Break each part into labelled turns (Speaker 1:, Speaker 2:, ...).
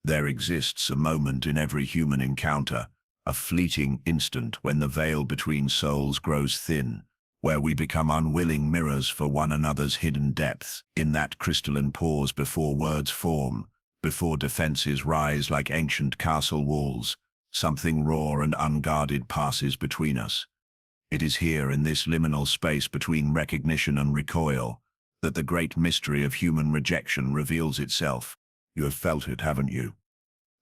Speaker 1: There exists a moment in every human encounter, a fleeting instant when the veil between souls grows thin, where we become unwilling mirrors for one another's hidden depths. In that crystalline pause before words form, before defenses rise like ancient castle walls, something raw and unguarded passes between us. It is here in this liminal space between recognition and recoil that the great mystery of human rejection reveals itself. You have felt it, haven't you?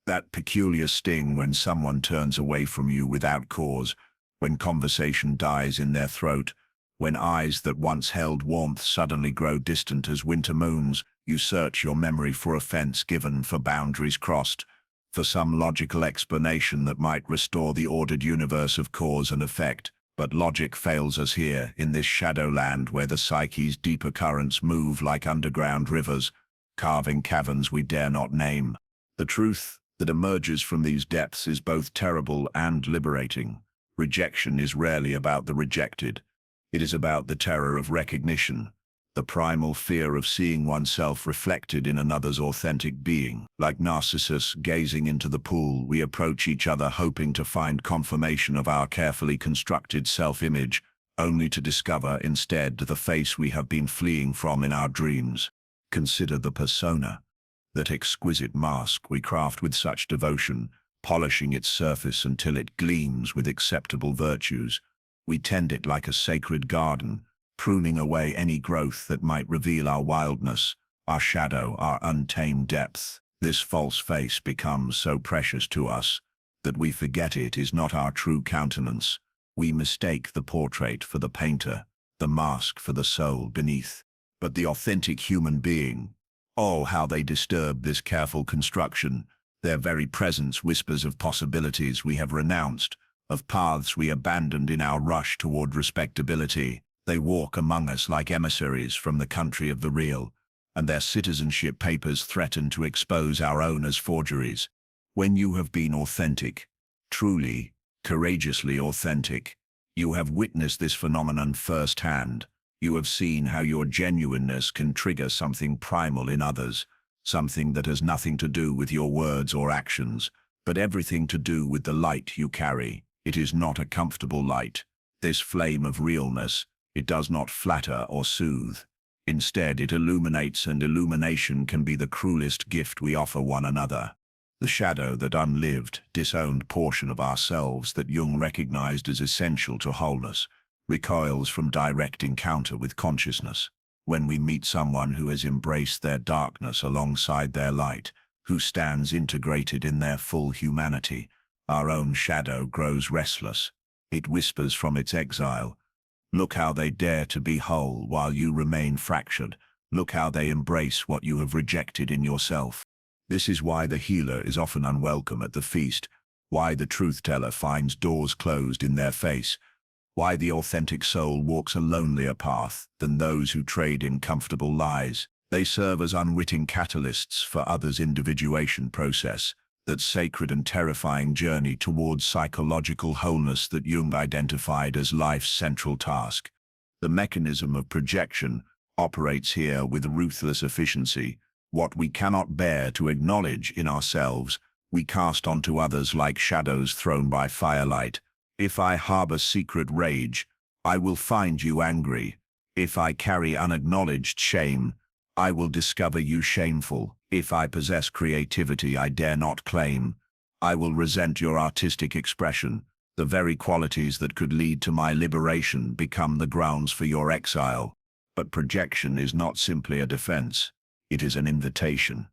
Speaker 1: That peculiar sting when someone turns away from you without cause, when conversation dies in their throat, when eyes that once held warmth suddenly grow distant as winter moons. You search your memory for offense given, for boundaries crossed, for some logical explanation that might restore the ordered universe of cause and effect. But logic fails us here, in this shadowland where the psyche's deeper currents move like underground rivers, carving caverns we dare not name. The truth that emerges from these depths is both terrible and liberating. Rejection is rarely about the rejected. It is about the terror of recognition, the primal fear of seeing oneself reflected in another's authentic being. Like Narcissus gazing into the pool, we approach each other hoping to find confirmation of our carefully constructed self-image, only to discover instead the face we have been fleeing from in our dreams. Consider the persona, that exquisite mask we craft with such devotion, polishing its surface until it gleams with acceptable virtues. We tend it like a sacred garden, pruning away any growth that might reveal our wildness, our shadow, our untamed depth. This false face becomes so precious to us that we forget it is not our true countenance. We mistake the portrait for the painter, the mask for the soul beneath. But the authentic human being, oh, how they disturb this careful construction. Their very presence whispers of possibilities we have renounced, of paths we abandoned in our rush toward respectability. They walk among us like emissaries from the country of the real, and their citizenship papers threaten to expose our own as forgeries. When you have been authentic, truly, courageously authentic, you have witnessed this phenomenon firsthand. You have seen how your genuineness can trigger something primal in others, something that has nothing to do with your words or actions, but everything to do with the light you carry. It is not a comfortable light. This flame of realness, it does not flatter or soothe. Instead, it illuminates, and illumination can be the cruelest gift we offer one another. The shadow, that unlived, disowned portion of ourselves that Jung recognized as essential to wholeness, recoils from direct encounter with consciousness. When we meet someone who has embraced their darkness alongside their light, who stands integrated in their full humanity, our own shadow grows restless. It whispers from its exile, "Look how they dare to be whole while you remain fractured. Look how they embrace what you have rejected in yourself." This is why the healer is often unwelcome at the feast, why the truth-teller finds doors closed in their face, why the authentic soul walks a lonelier path than those who trade in comfortable lies. They serve as unwitting catalysts for others' individuation process, that sacred and terrifying journey towards psychological wholeness that Jung identified as life's central task. The mechanism of projection operates here with ruthless efficiency. What we cannot bear to acknowledge in ourselves, we cast onto others like shadows thrown by firelight. If I harbor secret rage, I will find you angry. If I carry unacknowledged shame, I will discover you shameful. If I possess creativity I dare not claim, I will resent your artistic expression. The very qualities that could lead to my liberation become the grounds for your exile. But projection is not simply a defense. It is an invitation.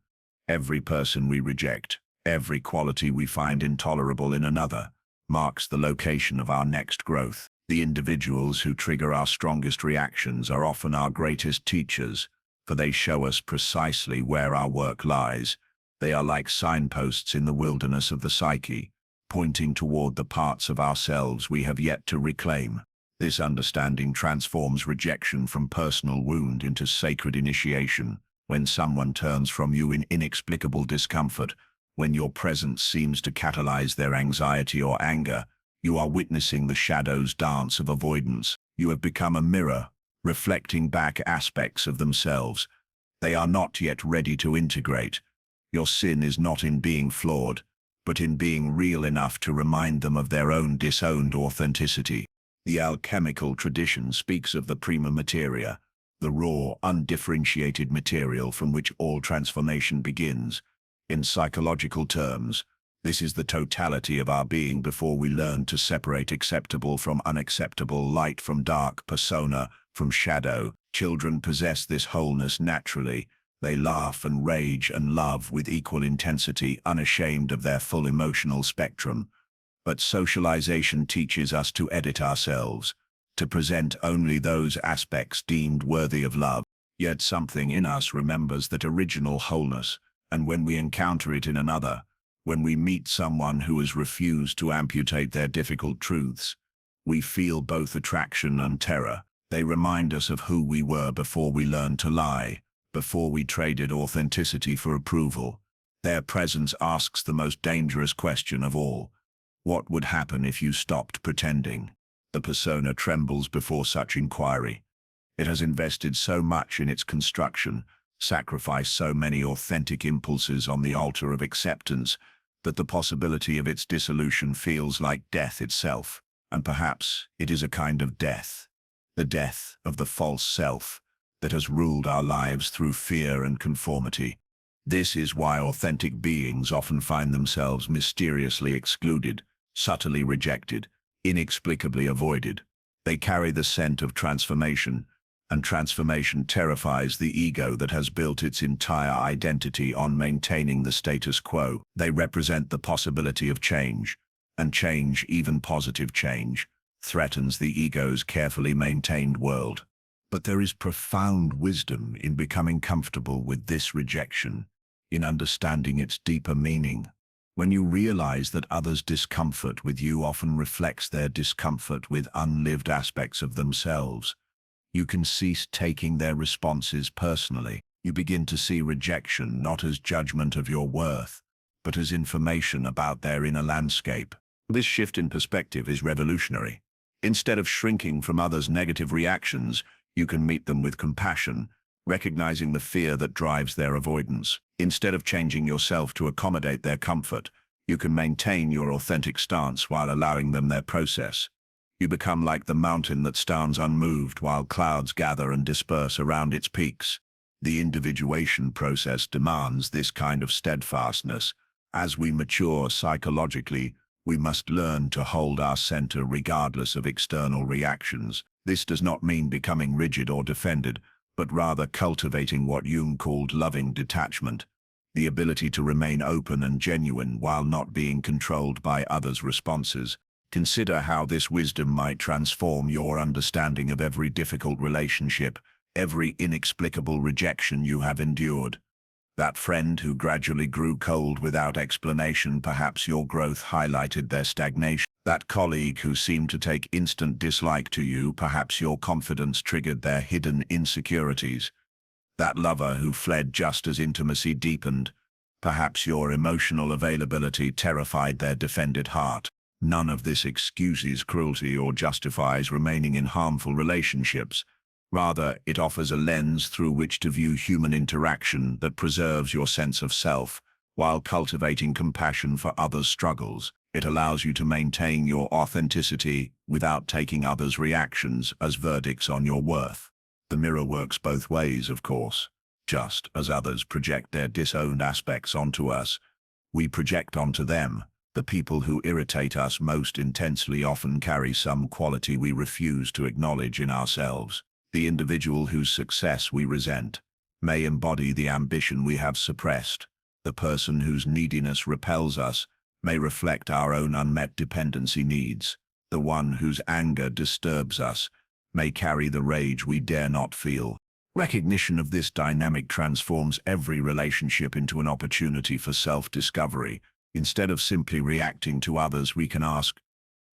Speaker 1: Every person we reject, every quality we find intolerable in another, marks the location of our next growth. The individuals who trigger our strongest reactions are often our greatest teachers, for they show us precisely where our work lies. They are like signposts in the wilderness of the psyche, pointing toward the parts of ourselves we have yet to reclaim. This understanding transforms rejection from personal wound into sacred initiation. When someone turns from you in inexplicable discomfort, when your presence seems to catalyze their anxiety or anger, you are witnessing the shadow's dance of avoidance. You have become a mirror, reflecting back aspects of themselves they are not yet ready to integrate. Your sin is not in being flawed, but in being real enough to remind them of their own disowned authenticity. The alchemical tradition speaks of the prima materia, the raw, undifferentiated material from which all transformation begins. In psychological terms, this is the totality of our being before we learn to separate acceptable from unacceptable, light from dark, persona from shadow. Children possess this wholeness naturally. They laugh and rage and love with equal intensity, unashamed of their full emotional spectrum. But socialization teaches us to edit ourselves, to present only those aspects deemed worthy of love. Yet something in us remembers that original wholeness, and when we encounter it in another, when we meet someone who has refused to amputate their difficult truths, we feel both attraction and terror. They remind us of who we were before we learned to lie, before we traded authenticity for approval. Their presence asks the most dangerous question of all. What would happen if you stopped pretending? The persona trembles before such inquiry. It has invested so much in its construction, sacrificed so many authentic impulses on the altar of acceptance, that the possibility of its dissolution feels like death itself. And perhaps it is a kind of death, the death of the false self that has ruled our lives through fear and conformity. This is why authentic beings often find themselves mysteriously excluded, subtly rejected, inexplicably avoided. They carry the scent of transformation, and transformation terrifies the ego that has built its entire identity on maintaining the status quo. They represent the possibility of change, and change, even positive change, threatens the ego's carefully maintained world. But there is profound wisdom in becoming comfortable with this rejection, in understanding its deeper meaning. When you realize that others' discomfort with you often reflects their discomfort with unlived aspects of themselves, you can cease taking their responses personally. You begin to see rejection not as judgment of your worth, but as information about their inner landscape. This shift in perspective is revolutionary. Instead of shrinking from others' negative reactions, you can meet them with compassion, recognizing the fear that drives their avoidance. Instead of changing yourself to accommodate their comfort, you can maintain your authentic stance while allowing them their process. You become like the mountain that stands unmoved while clouds gather and disperse around its peaks. The individuation process demands this kind of steadfastness. As we mature psychologically, we must learn to hold our center regardless of external reactions. This does not mean becoming rigid or defended, but rather cultivating what Jung called loving detachment, the ability to remain open and genuine while not being controlled by others' responses. Consider how this wisdom might transform your understanding of every difficult relationship, every inexplicable rejection you have endured. That friend who gradually grew cold without explanation, perhaps your growth highlighted their stagnation. That colleague who seemed to take instant dislike to you, perhaps your confidence triggered their hidden insecurities. That lover who fled just as intimacy deepened, perhaps your emotional availability terrified their defended heart. None of this excuses cruelty or justifies remaining in harmful relationships. Rather, it offers a lens through which to view human interaction that preserves your sense of self, while cultivating compassion for others' struggles. It allows you to maintain your authenticity without taking others' reactions as verdicts on your worth. The mirror works both ways, of course. Just as others project their disowned aspects onto us, we project onto them. The people who irritate us most intensely often carry some quality we refuse to acknowledge in ourselves. The individual whose success we resent may embody the ambition we have suppressed. The person whose neediness repels us may reflect our own unmet dependency needs. The one whose anger disturbs us may carry the rage we dare not feel. Recognition of this dynamic transforms every relationship into an opportunity for self-discovery. Instead of simply reacting to others, we can ask,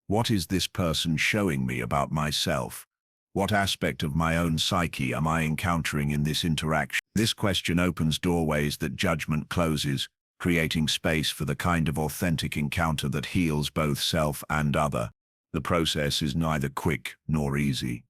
Speaker 1: what is this person showing me about myself? What aspect of my own psyche am I encountering in this interaction? This question opens doorways that judgment closes, creating space for the kind of authentic encounter that heals both self and other. The process is neither quick nor easy.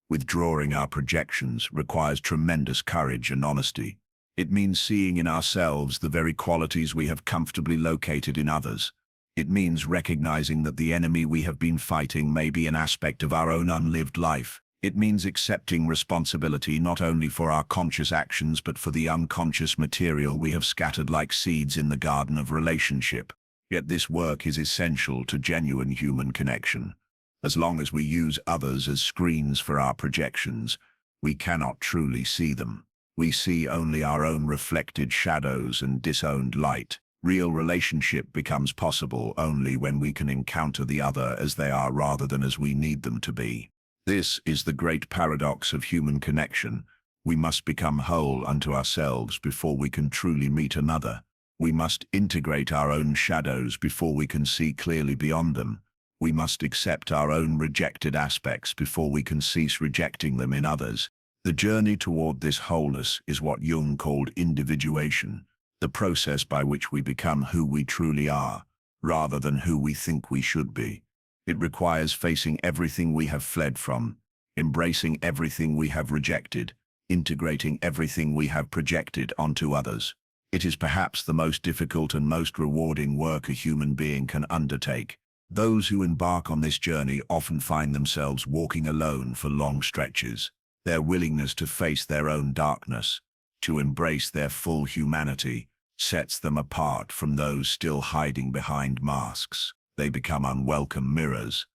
Speaker 1: Withdrawing our projections requires tremendous courage and honesty. It means seeing in ourselves the very qualities we have comfortably located in others. It means recognizing that the enemy we have been fighting may be an aspect of our own unlived life. It means accepting responsibility not only for our conscious actions but for the unconscious material we have scattered like seeds in the garden of relationship. Yet this work is essential to genuine human connection. As long as we use others as screens for our projections, we cannot truly see them. We see only our own reflected shadows and disowned light. Real relationship becomes possible only when we can encounter the other as they are rather than as we need them to be. This is the great paradox of human connection. We must become whole unto ourselves before we can truly meet another. We must integrate our own shadows before we can see clearly beyond them. We must accept our own rejected aspects before we can cease rejecting them in others. The journey toward this wholeness is what Jung called individuation, the process by which we become who we truly are, rather than who we think we should be. It requires facing everything we have fled from, embracing everything we have rejected, integrating everything we have projected onto others. It is perhaps the most difficult and most rewarding work a human being can undertake. Those who embark on this journey often find themselves walking alone for long stretches. Their willingness to face their own darkness, to embrace their full humanity, sets them apart from those still hiding behind masks. They become unwelcome mirrors,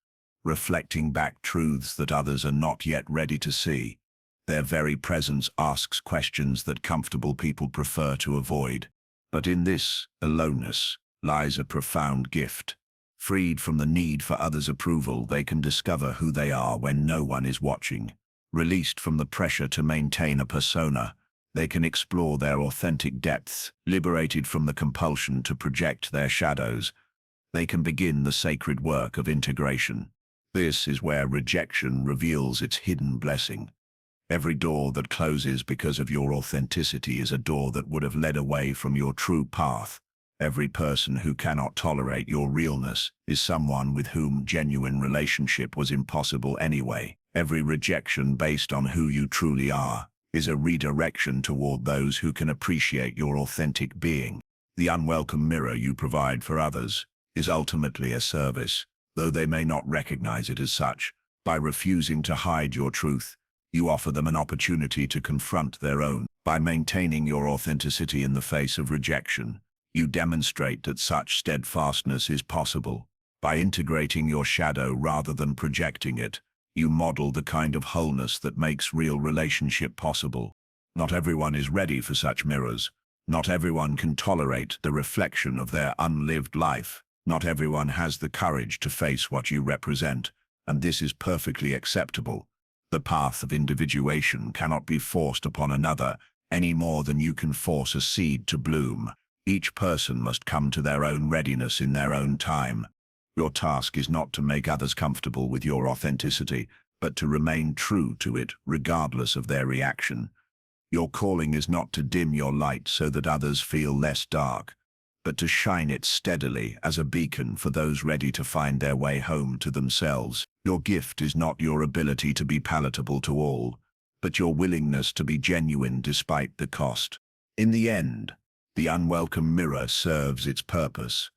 Speaker 1: reflecting back truths that others are not yet ready to see. Their very presence asks questions that comfortable people prefer to avoid. But in this aloneness lies a profound gift. Freed from the need for others' approval, they can discover who they are when no one is watching. Released from the pressure to maintain a persona, they can explore their authentic depths. Liberated from the compulsion to project their shadows, they can begin the sacred work of integration. This is where rejection reveals its hidden blessing. Every door that closes because of your authenticity is a door that would have led away from your true path. Every person who cannot tolerate your realness is someone with whom genuine relationship was impossible anyway. Every rejection based on who you truly are is a redirection toward those who can appreciate your authentic being. The unwelcome mirror you provide for others is ultimately a service, though they may not recognize it as such. By refusing to hide your truth, you offer them an opportunity to confront their own. By maintaining your authenticity in the face of rejection, you demonstrate that such steadfastness is possible. By integrating your shadow rather than projecting it, you model the kind of wholeness that makes real relationship possible. Not everyone is ready for such mirrors. Not everyone can tolerate the reflection of their unlived life. Not everyone has the courage to face what you represent, and this is perfectly acceptable. The path of individuation cannot be forced upon another any more than you can force a seed to bloom. Each person must come to their own readiness in their own time. Your task is not to make others comfortable with your authenticity, but to remain true to it regardless of their reaction. Your calling is not to dim your light so that others feel less dark, but to shine it steadily as a beacon for those ready to find their way home to themselves. Your gift is not your ability to be palatable to all, but your willingness to be genuine despite the cost. In the end, the unwelcome mirror serves its purpose.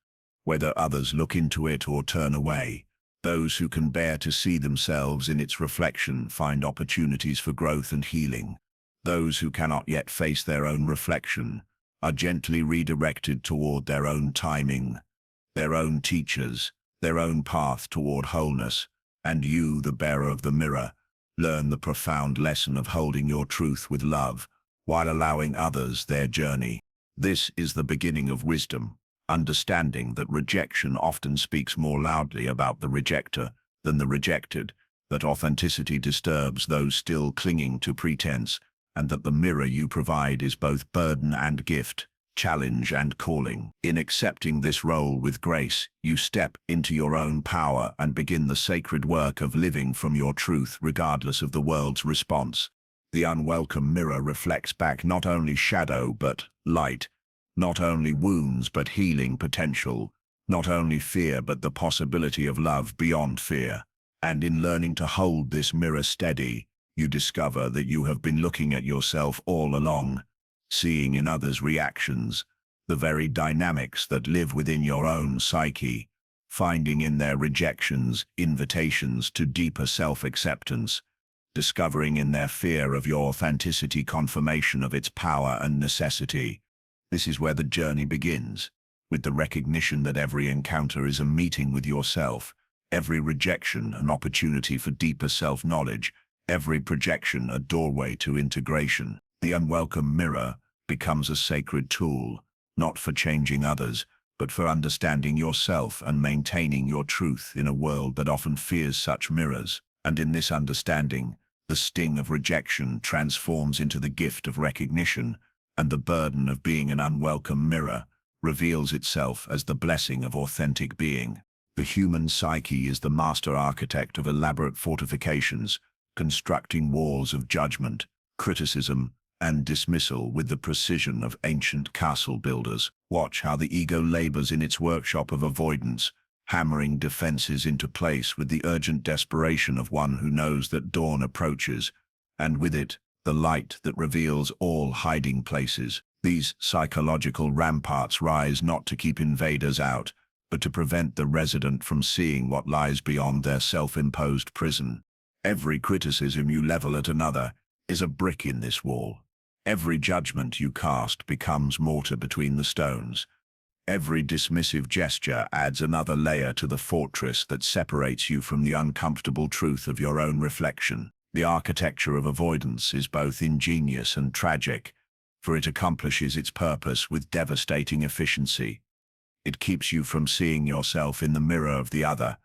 Speaker 1: Whether others look into it or turn away, those who can bear to see themselves in its reflection find opportunities for growth and healing. Those who cannot yet face their own reflection are gently redirected toward their own timing, their own teachers, their own path toward wholeness. And you, the bearer of the mirror, learn the profound lesson of holding your truth with love while allowing others their journey. This is the beginning of wisdom, understanding that rejection often speaks more loudly about the rejecter than the rejected, that authenticity disturbs those still clinging to pretense, and that the mirror you provide is both burden and gift, challenge and calling. In accepting this role with grace, you step into your own power and begin the sacred work of living from your truth regardless of the world's response. The unwelcome mirror reflects back not only shadow but light, not only wounds but healing potential, not only fear but the possibility of love beyond fear. And in learning to hold this mirror steady, you discover that you have been looking at yourself all along. seeing in others' reactions, the very dynamics that live within your own psyche, finding in their rejections invitations to deeper self-acceptance, discovering in their fear of your authenticity confirmation of its power and necessity. This is where the journey begins, with the recognition that every encounter is a meeting with yourself, every rejection an opportunity for deeper self-knowledge, every projection a doorway to integration. The unwelcome mirror becomes a sacred tool, not for changing others, but for understanding yourself and maintaining your truth in a world that often fears such mirrors. And in this understanding, the sting of rejection transforms into the gift of recognition, and the burden of being an unwelcome mirror reveals itself as the blessing of authentic being. The human psyche is the master architect of elaborate fortifications, constructing walls of judgment, criticism, and dismissal with the precision of ancient castle builders. Watch how the ego labors in its workshop of avoidance, hammering defenses into place with the urgent desperation of one who knows that dawn approaches, and with it, the light that reveals all hiding places. These psychological ramparts rise not to keep invaders out, but to prevent the resident from seeing what lies beyond their self-imposed prison. Every criticism you level at another is a brick in this wall. Every judgment you cast becomes mortar between the stones. Every dismissive gesture adds another layer to the fortress that separates you from the uncomfortable truth of your own reflection. The architecture of avoidance is both ingenious and tragic, for it accomplishes its purpose with devastating efficiency. It keeps you from seeing yourself in the mirror of the other,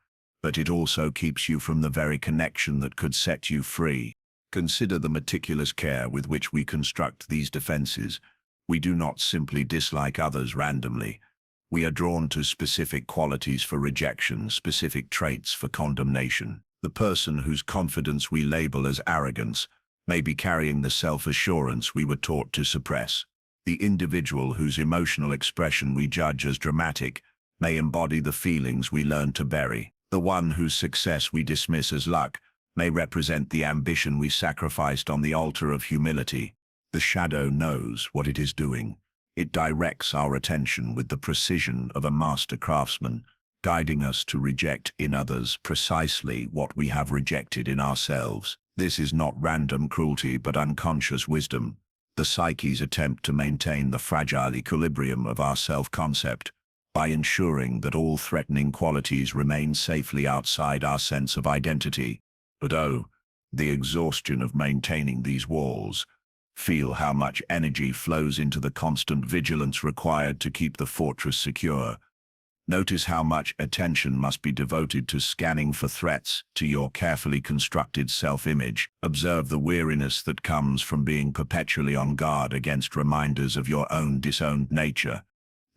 Speaker 1: but it also keeps you from the very connection that could set you free. Consider the meticulous care with which we construct these defenses. We do not simply dislike others randomly. We are drawn to specific qualities for rejection, specific traits for condemnation. The person whose confidence we label as arrogance may be carrying the self-assurance we were taught to suppress. The individual whose emotional expression we judge as dramatic may embody the feelings we learn to bury. The one whose success we dismiss as luck may represent the ambition we sacrificed on the altar of humility. The shadow knows what it is doing. It directs our attention with the precision of a master craftsman, guiding us to reject in others precisely what we have rejected in ourselves. This is not random cruelty but unconscious wisdom, the psyche's attempt to maintain the fragile equilibrium of our self-concept by ensuring that all threatening qualities remain safely outside our sense of identity. But oh, the exhaustion of maintaining these walls. Feel how much energy flows into the constant vigilance required to keep the fortress secure. Notice how much attention must be devoted to scanning for threats to your carefully constructed self-image. Observe the weariness that comes from being perpetually on guard against reminders of your own disowned nature.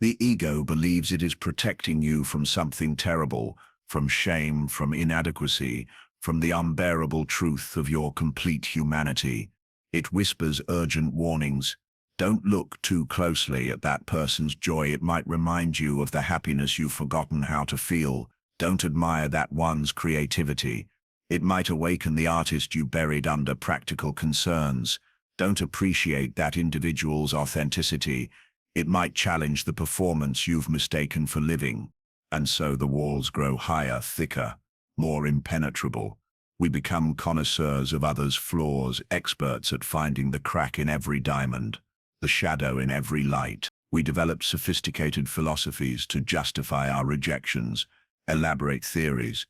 Speaker 1: The ego believes it is protecting you from something terrible, from shame, from inadequacy, from the unbearable truth of your complete humanity. It whispers urgent warnings. Don't look too closely at that person's joy. It might remind you of the happiness you've forgotten how to feel. Don't admire that one's creativity. It might awaken the artist you buried under practical concerns. Don't appreciate that individual's authenticity. It might challenge the performance you've mistaken for living. And so the walls grow higher, thicker, more impenetrable. We become connoisseurs of others' flaws, experts at finding the crack in every diamond, the shadow in every light. We develop sophisticated philosophies to justify our rejections, elaborate theories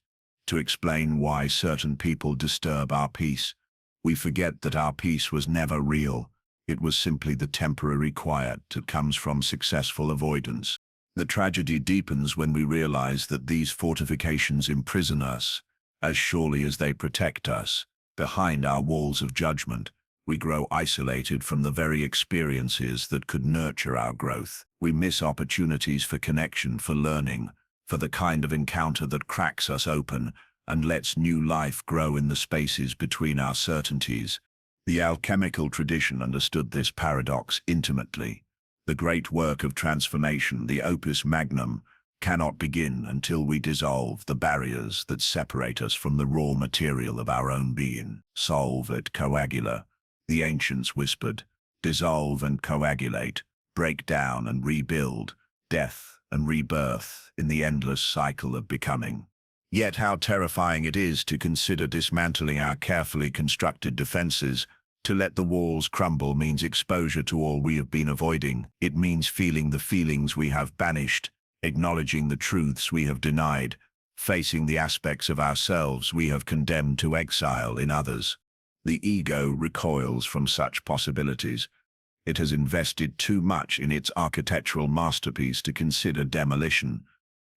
Speaker 1: to explain why certain people disturb our peace. We forget that our peace was never real. It was simply the temporary quiet that comes from successful avoidance. The tragedy deepens when we realize that these fortifications imprison us as surely as they protect us. Behind our walls of judgment, we grow isolated from the very experiences that could nurture our growth. We miss opportunities for connection, for learning, for the kind of encounter that cracks us open and lets new life grow in the spaces between our certainties. The alchemical tradition understood this paradox intimately. The great work of transformation, the opus magnum, cannot begin until we dissolve the barriers that separate us from the raw material of our own being. Solve et coagula, the ancients whispered. dissolve and coagulate, break down and rebuild, death and rebirth in the endless cycle of becoming. Yet how terrifying it is to consider dismantling our carefully constructed defenses. To let the walls crumble means exposure to all we have been avoiding. It means feeling the feelings we have banished, acknowledging the truths we have denied, facing the aspects of ourselves we have condemned to exile in others. The ego recoils from such possibilities. It has invested too much in its architectural masterpiece to consider demolition.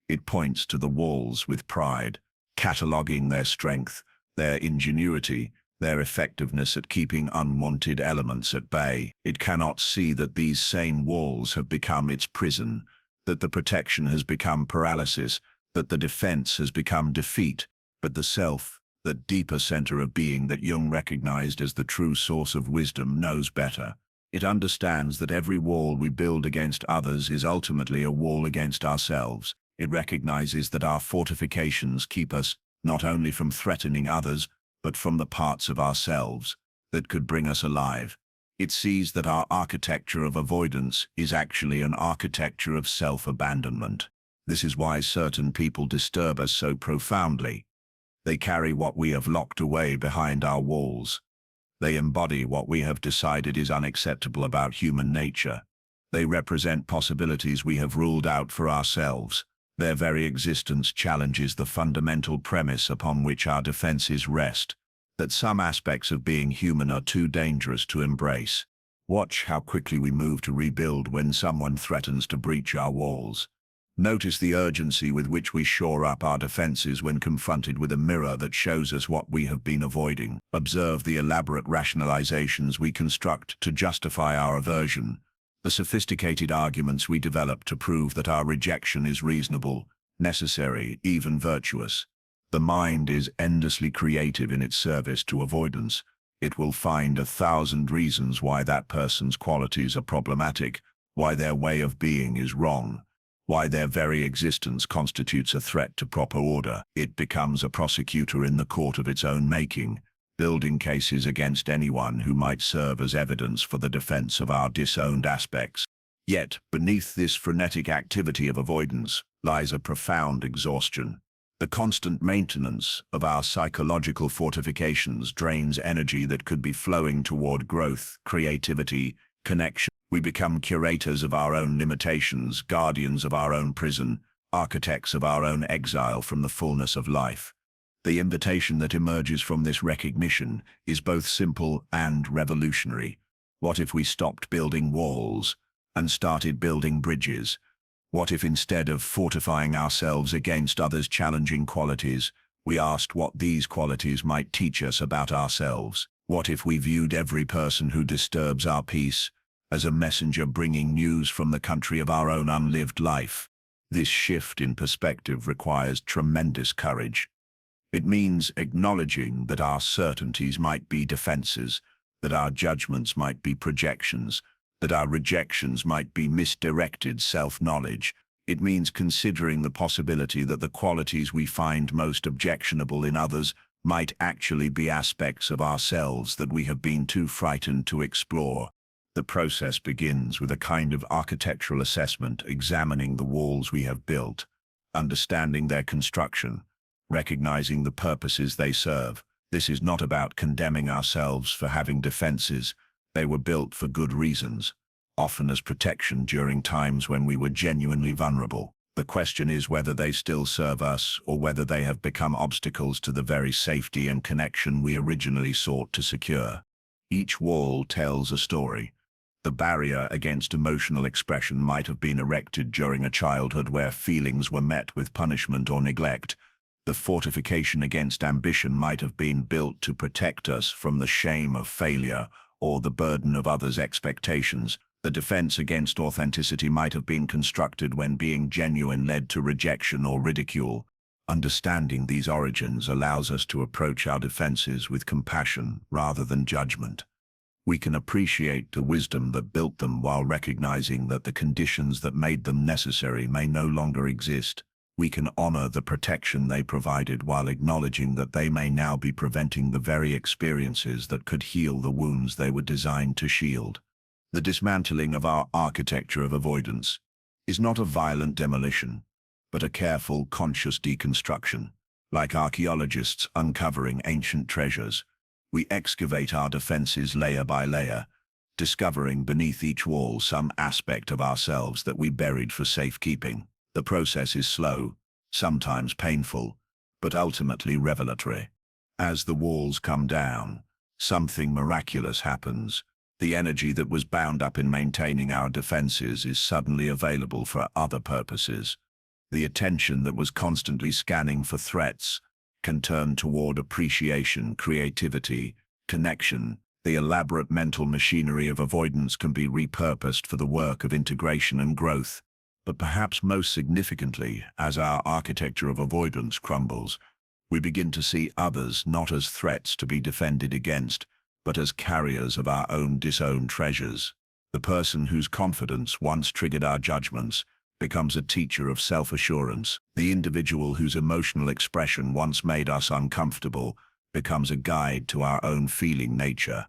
Speaker 1: It points to the walls with pride, cataloguing their strength, their ingenuity, their effectiveness at keeping unwanted elements at bay. It cannot see that these same walls have become its prison, that the protection has become paralysis, that the defense has become defeat, but the self, that deeper center of being that Jung recognized as the true source of wisdom, knows better. It understands that every wall we build against others is ultimately a wall against ourselves. It recognizes that our fortifications keep us not only from threatening others, but from the parts of ourselves that could bring us alive. It sees that our architecture of avoidance is actually an architecture of self-abandonment. This is why certain people disturb us so profoundly. They carry what we have locked away behind our walls. They embody what we have decided is unacceptable about human nature. They represent possibilities we have ruled out for ourselves. Their very existence challenges the fundamental premise upon which our defenses rest, that some aspects of being human are too dangerous to embrace. Watch how quickly we move to rebuild when someone threatens to breach our walls. Notice the urgency with which we shore up our defenses when confronted with a mirror that shows us what we have been avoiding. Observe the elaborate rationalizations we construct to justify our aversion, the sophisticated arguments we develop to prove that our rejection is reasonable, necessary, even virtuous. The mind is endlessly creative in its service to avoidance. It will find 1,000 reasons why that person's qualities are problematic, why their way of being is wrong, why their very existence constitutes a threat to proper order. It becomes a prosecutor in the court of its own making, building cases against anyone who might serve as evidence for the defense of our disowned aspects. Yet, beneath this frenetic activity of avoidance lies a profound exhaustion. The constant maintenance of our psychological fortifications drains energy that could be flowing toward growth, creativity, connection. We become curators of our own limitations, guardians of our own prison, architects of our own exile from the fullness of life. The invitation that emerges from this recognition is both simple and revolutionary. What if we stopped building walls and started building bridges? What if instead of fortifying ourselves against others' challenging qualities, we asked what these qualities might teach us about ourselves? What if we viewed every person who disturbs our peace as a messenger bringing news from the country of our own unlived life? This shift in perspective requires tremendous courage. It means acknowledging that our certainties might be defenses, that our judgments might be projections, that our rejections might be misdirected self-knowledge. It means considering the possibility that the qualities we find most objectionable in others might actually be aspects of ourselves that we have been too frightened to explore. The process begins with a kind of architectural assessment, examining the walls we have built, understanding their construction, recognizing the purposes they serve. This is not about condemning ourselves for having defenses. They were built for good reasons, often as protection during times when we were genuinely vulnerable. The question is whether they still serve us or whether they have become obstacles to the very safety and connection we originally sought to secure. Each wall tells a story. The barrier against emotional expression might have been erected during a childhood where feelings were met with punishment or neglect. The fortification against ambition might have been built to protect us from the shame of failure or the burden of others' expectations. The defense against authenticity might have been constructed when being genuine led to rejection or ridicule. Understanding these origins allows us to approach our defenses with compassion rather than judgment. We can appreciate the wisdom that built them while recognizing that the conditions that made them necessary may no longer exist. We can honor the protection they provided while acknowledging that they may now be preventing the very experiences that could heal the wounds they were designed to shield. The dismantling of our architecture of avoidance is not a violent demolition, but a careful, conscious deconstruction. Like archaeologists uncovering ancient treasures, we excavate our defenses layer by layer, discovering beneath each wall some aspect of ourselves that we buried for safekeeping. The process is slow, sometimes painful, but ultimately revelatory. As the walls come down, something miraculous happens. The energy that was bound up in maintaining our defenses is suddenly available for other purposes. The attention that was constantly scanning for threats can turn toward appreciation, creativity, connection. The elaborate mental machinery of avoidance can be repurposed for the work of integration and growth. But perhaps most significantly, as our architecture of avoidance crumbles, we begin to see others not as threats to be defended against, but as carriers of our own disowned treasures. The person whose confidence once triggered our judgments becomes a teacher of self-assurance. The individual whose emotional expression once made us uncomfortable becomes a guide to our own feeling nature.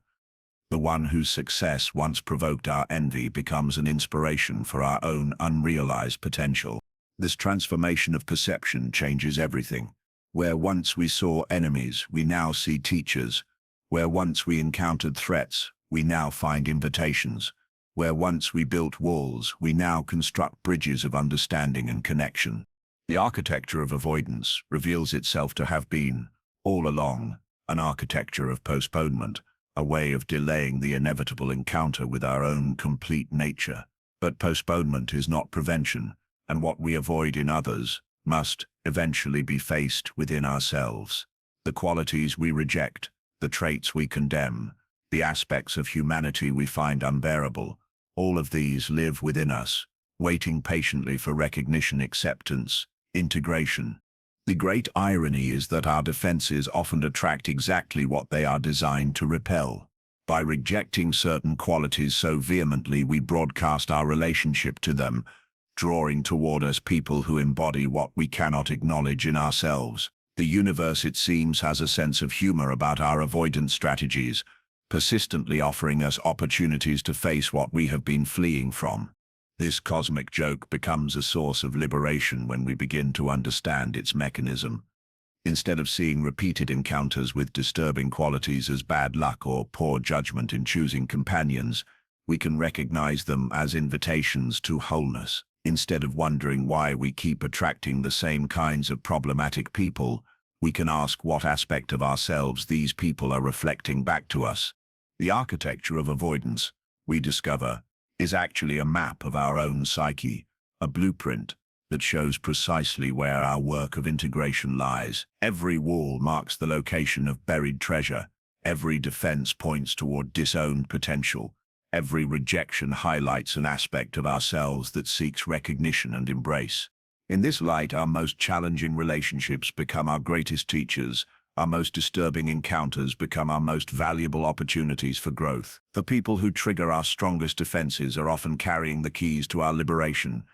Speaker 1: The one whose success once provoked our envy becomes an inspiration for our own unrealized potential. This transformation of perception changes everything. Where once we saw enemies, we now see teachers. Where once we encountered threats, we now find invitations. Where once we built walls, we now construct bridges of understanding and connection. The architecture of avoidance reveals itself to have been, all along, an architecture of postponement, a way of delaying the inevitable encounter with our own complete nature. But postponement is not prevention, and what we avoid in others must eventually be faced within ourselves. The qualities we reject, the traits we condemn, the aspects of humanity we find unbearable, all of these live within us, waiting patiently for recognition, acceptance, integration. The great irony is that our defenses often attract exactly what they are designed to repel. By rejecting certain qualities so vehemently, we broadcast our relationship to them, drawing toward us people who embody what we cannot acknowledge in ourselves. The universe, it seems, has a sense of humor about our avoidance strategies, persistently offering us opportunities to face what we have been fleeing from. This cosmic joke becomes a source of liberation when we begin to understand its mechanism. Instead of seeing repeated encounters with disturbing qualities as bad luck or poor judgment in choosing companions, we can recognize them as invitations to wholeness. Instead of wondering why we keep attracting the same kinds of problematic people, we can ask what aspect of ourselves these people are reflecting back to us. The architecture of avoidance, we discover, is actually a map of our own psyche, a blueprint that shows precisely where our work of integration lies. Every wall marks the location of buried treasure. Every defense points toward disowned potential. Every rejection highlights an aspect of ourselves that seeks recognition and embrace. In this light, our most challenging relationships become our greatest teachers. Our most disturbing encounters become our most valuable opportunities for growth. The people who trigger our strongest defenses are often carrying the keys to our liberation,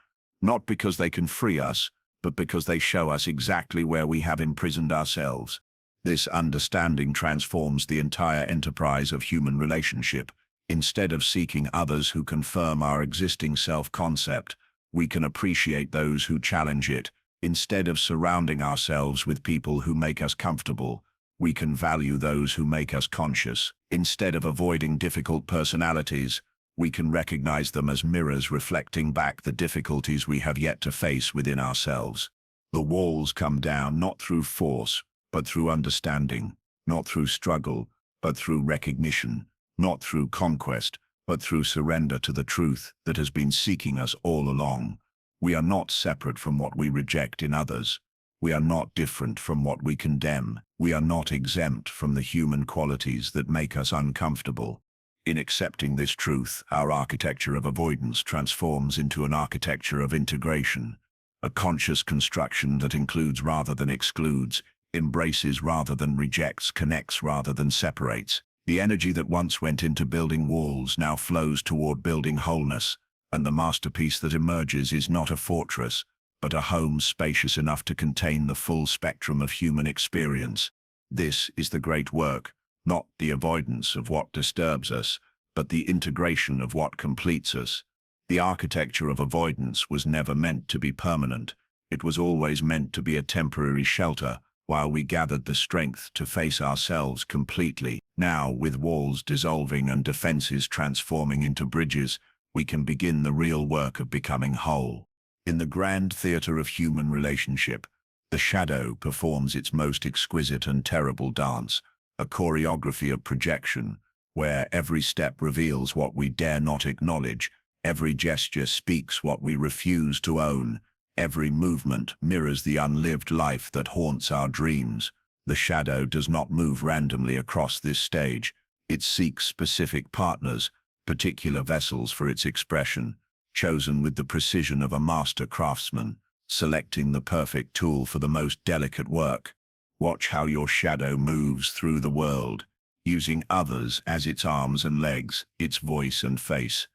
Speaker 1: not because they can free us, but because they show us exactly where we have imprisoned ourselves. This understanding transforms the entire enterprise of human relationship. Instead of seeking others who confirm our existing self-concept, we can appreciate those who challenge it. Instead of surrounding ourselves with people who make us comfortable, we can value those who make us conscious. Instead of avoiding difficult personalities, we can recognize them as mirrors reflecting back the difficulties we have yet to face within ourselves. The walls come down not through force, but through understanding, not through struggle, but through recognition, not through conquest, but through surrender to the truth that has been seeking us all along. We are not separate from what we reject in others. We are not different from what we condemn. We are not exempt from the human qualities that make us uncomfortable. In accepting this truth, our architecture of avoidance transforms into an architecture of integration, a conscious construction that includes rather than excludes, embraces rather than rejects, connects rather than separates. The energy that once went into building walls now flows toward building wholeness, and the masterpiece that emerges is not a fortress, but a home spacious enough to contain the full spectrum of human experience. This is the great work, not the avoidance of what disturbs us, but the integration of what completes us. The architecture of avoidance was never meant to be permanent. It was always meant to be a temporary shelter, while we gathered the strength to face ourselves completely. Now, with walls dissolving and defenses transforming into bridges, we can begin the real work of becoming whole. In the grand theatre of human relationship, the shadow performs its most exquisite and terrible dance, a choreography of projection, where every step reveals what we dare not acknowledge, every gesture speaks what we refuse to own, every movement mirrors the unlived life that haunts our dreams. The shadow does not move randomly across this stage. It seeks specific partners, particular vessels for its expression, chosen with the precision of a master craftsman, selecting the perfect tool for the most delicate work. Watch how your shadow moves through the world, using others as its arms and legs, its voice and face.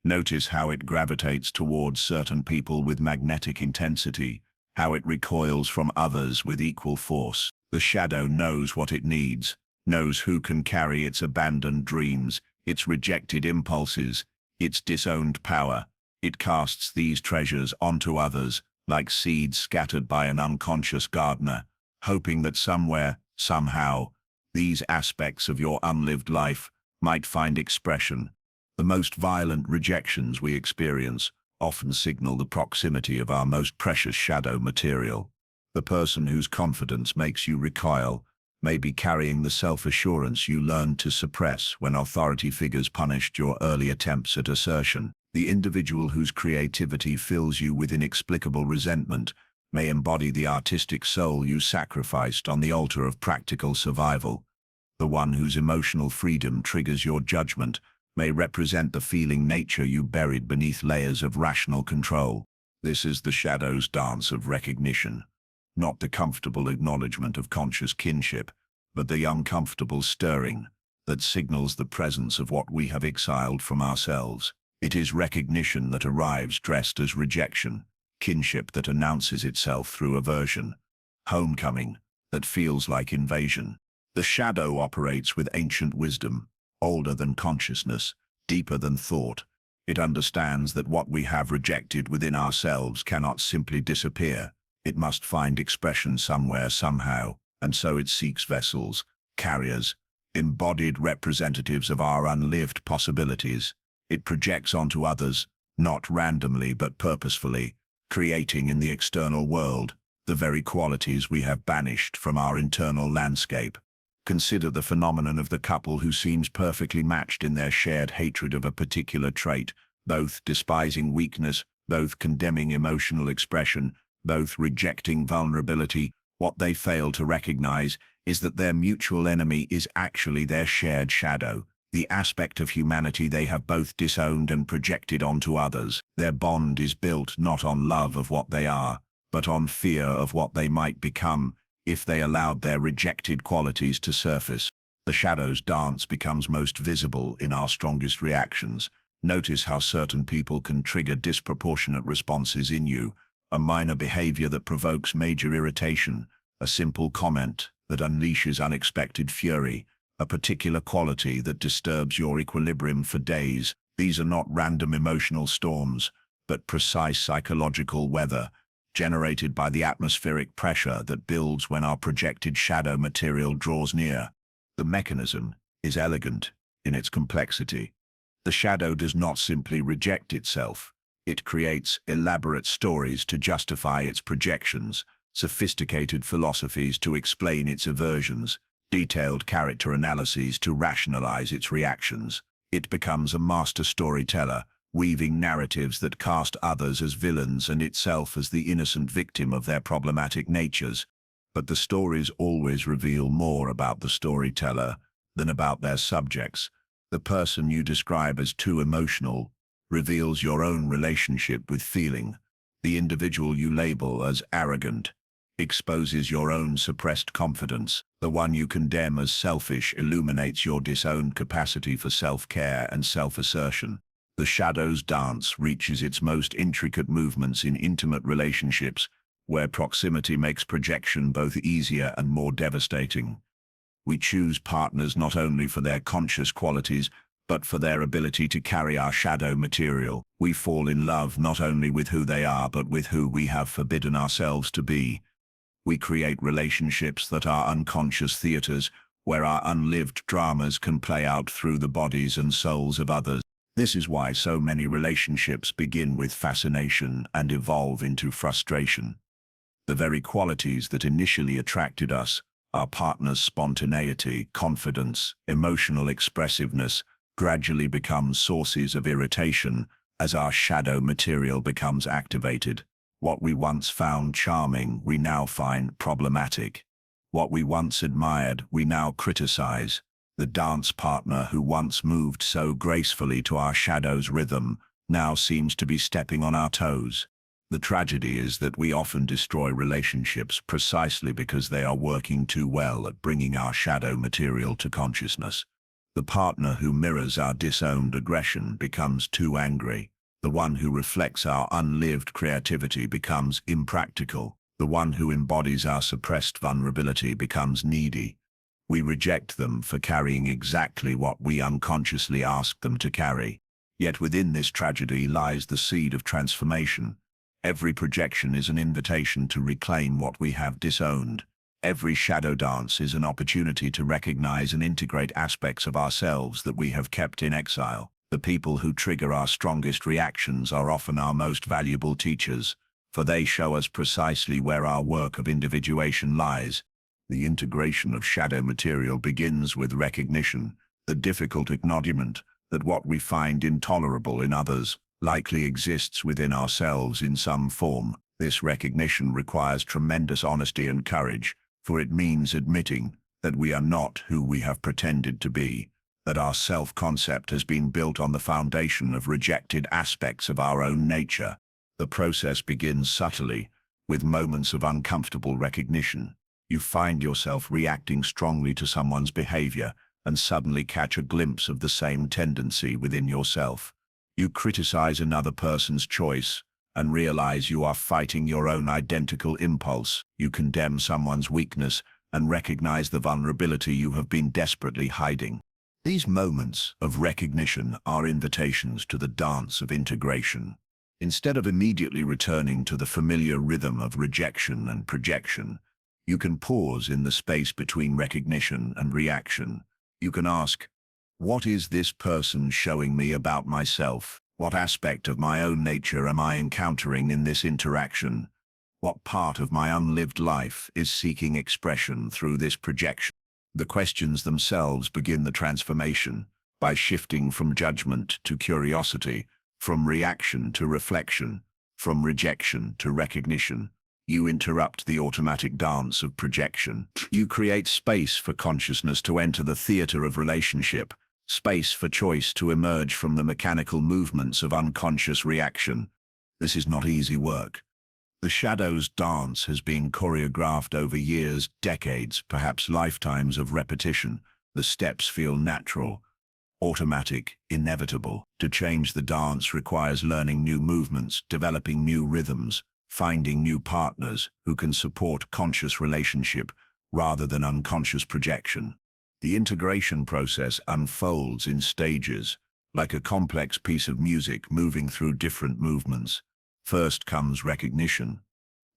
Speaker 1: Notice how it gravitates towards certain people with magnetic intensity, how it recoils from others with equal force. The shadow knows what it needs, knows who can carry its abandoned dreams, its rejected impulses, its disowned power. It casts these treasures onto others, like seeds scattered by an unconscious gardener, hoping that somewhere, somehow, these aspects of your unlived life might find expression. The most violent rejections we experience often signal the proximity of our most precious shadow material. The person whose confidence makes you recoil may be carrying the self-assurance you learned to suppress when authority figures punished your early attempts at assertion. The individual whose creativity fills you with inexplicable resentment may embody the artistic soul you sacrificed on the altar of practical survival. The one whose emotional freedom triggers your judgment may represent the feeling nature you buried beneath layers of rational control. This is the shadow's dance of recognition, not the comfortable acknowledgement of conscious kinship, but the uncomfortable stirring that signals the presence of what we have exiled from ourselves. It is recognition that arrives dressed as rejection, kinship that announces itself through aversion, homecoming that feels like invasion. The shadow operates with ancient wisdom, older than consciousness, deeper than thought. It understands that what we have rejected within ourselves cannot simply disappear. It must find expression somewhere, somehow, and so it seeks vessels, carriers, embodied representatives of our unlived possibilities. It projects onto others, not randomly but purposefully, creating in the external world the very qualities we have banished from our internal landscape. Consider the phenomenon of the couple who seems perfectly matched in their shared hatred of a particular trait, both despising weakness, both condemning emotional expression, both rejecting vulnerability. What they fail to recognize is that their mutual enemy is actually their shared shadow, the aspect of humanity they have both disowned and projected onto others. Their bond is built not on love of what they are, but on fear of what they might become if they allowed their rejected qualities to surface. The shadow's dance becomes most visible in our strongest reactions. Notice how certain people can trigger disproportionate responses in you, a minor behavior that provokes major irritation, a simple comment that unleashes unexpected fury, a particular quality that disturbs your equilibrium for days. These are not random emotional storms, but precise psychological weather, generated by the atmospheric pressure that builds when our projected shadow material draws near. The mechanism is elegant in its complexity. The shadow does not simply reject itself. It creates elaborate stories to justify its projections, sophisticated philosophies to explain its aversions, detailed character analyses to rationalize its reactions. It becomes a master storyteller, weaving narratives that cast others as villains and itself as the innocent victim of their problematic natures. But the stories always reveal more about the storyteller than about their subjects. The person you describe as too emotional reveals your own relationship with feeling. The individual you label as arrogant exposes your own suppressed confidence. The one you condemn as selfish illuminates your disowned capacity for self-care and self-assertion. The shadow's dance reaches its most intricate movements in intimate relationships, where proximity makes projection both easier and more devastating. We choose partners not only for their conscious qualities, but for their ability to carry our shadow material. We fall in love not only with who they are, but with who we have forbidden ourselves to be. We create relationships that are unconscious theaters, where our unlived dramas can play out through the bodies and souls of others. This is why so many relationships begin with fascination and evolve into frustration. The very qualities that initially attracted us, our partner's spontaneity, confidence, emotional expressiveness, gradually become sources of irritation as our shadow material becomes activated. What we once found charming, we now find problematic. What we once admired, we now criticize. The dance partner who once moved so gracefully to our shadow's rhythm now seems to be stepping on our toes. The tragedy is that we often destroy relationships precisely because they are working too well at bringing our shadow material to consciousness. The partner who mirrors our disowned aggression becomes too angry. The one who reflects our unlived creativity becomes impractical. The one who embodies our suppressed vulnerability becomes needy. We reject them for carrying exactly what we unconsciously asked them to carry. Yet within this tragedy lies the seed of transformation. Every projection is an invitation to reclaim what we have disowned. Every shadow dance is an opportunity to recognize and integrate aspects of ourselves that we have kept in exile. The people who trigger our strongest reactions are often our most valuable teachers, for they show us precisely where our work of individuation lies. The integration of shadow material begins with recognition, the difficult acknowledgement that what we find intolerable in others likely exists within ourselves in some form. This recognition requires tremendous honesty and courage, for it means admitting that we are not who we have pretended to be, that our self-concept has been built on the foundation of rejected aspects of our own nature. The process begins subtly, with moments of uncomfortable recognition. You find yourself reacting strongly to someone's behavior and suddenly catch a glimpse of the same tendency within yourself. You criticize another person's choice and realize you are fighting your own identical impulse. You condemn someone's weakness and recognize the vulnerability you have been desperately hiding. These moments of recognition are invitations to the dance of integration. Instead of immediately returning to the familiar rhythm of rejection and projection, you can pause in the space between recognition and reaction. You can ask, what is this person showing me about myself? What aspect of my own nature am I encountering in this interaction? What part of my unlived life is seeking expression through this projection? The questions themselves begin the transformation by shifting from judgment to curiosity, from reaction to reflection, from rejection to recognition. You interrupt the automatic dance of projection. You create space for consciousness to enter the theater of relationship, space for choice to emerge from the mechanical movements of unconscious reaction. This is not easy work. The shadow's dance has been choreographed over years, decades, perhaps lifetimes of repetition. The steps feel natural, automatic, inevitable. To change the dance requires learning new movements, developing new rhythms, finding new partners who can support conscious relationship rather than unconscious projection. The integration process unfolds in stages, like a complex piece of music moving through different movements. First comes recognition,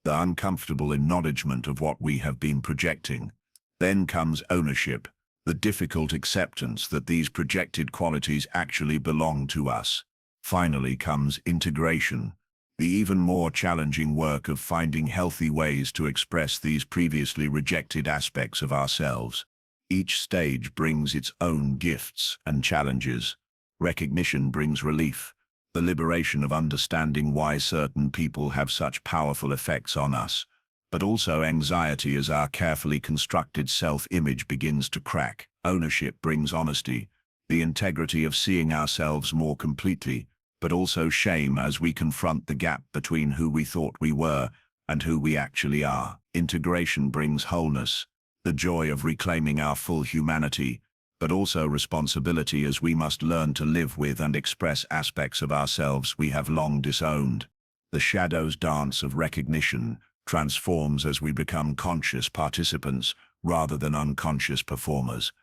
Speaker 1: the uncomfortable acknowledgement of what we have been projecting. Then comes ownership, the difficult acceptance that these projected qualities actually belong to us. Finally comes integration, the even more challenging work of finding healthy ways to express these previously rejected aspects of ourselves. Each stage brings its own gifts and challenges. Recognition brings relief, the liberation of understanding why certain people have such powerful effects on us, but also anxiety as our carefully constructed self-image begins to crack. Ownership brings honesty, the integrity of seeing ourselves more completely, but also shame as we confront the gap between who we thought we were and who we actually are. Integration brings wholeness, the joy of reclaiming our full humanity, but also responsibility as we must learn to live with and express aspects of ourselves we have long disowned. The shadow's dance of recognition transforms as we become conscious participants rather than unconscious performers.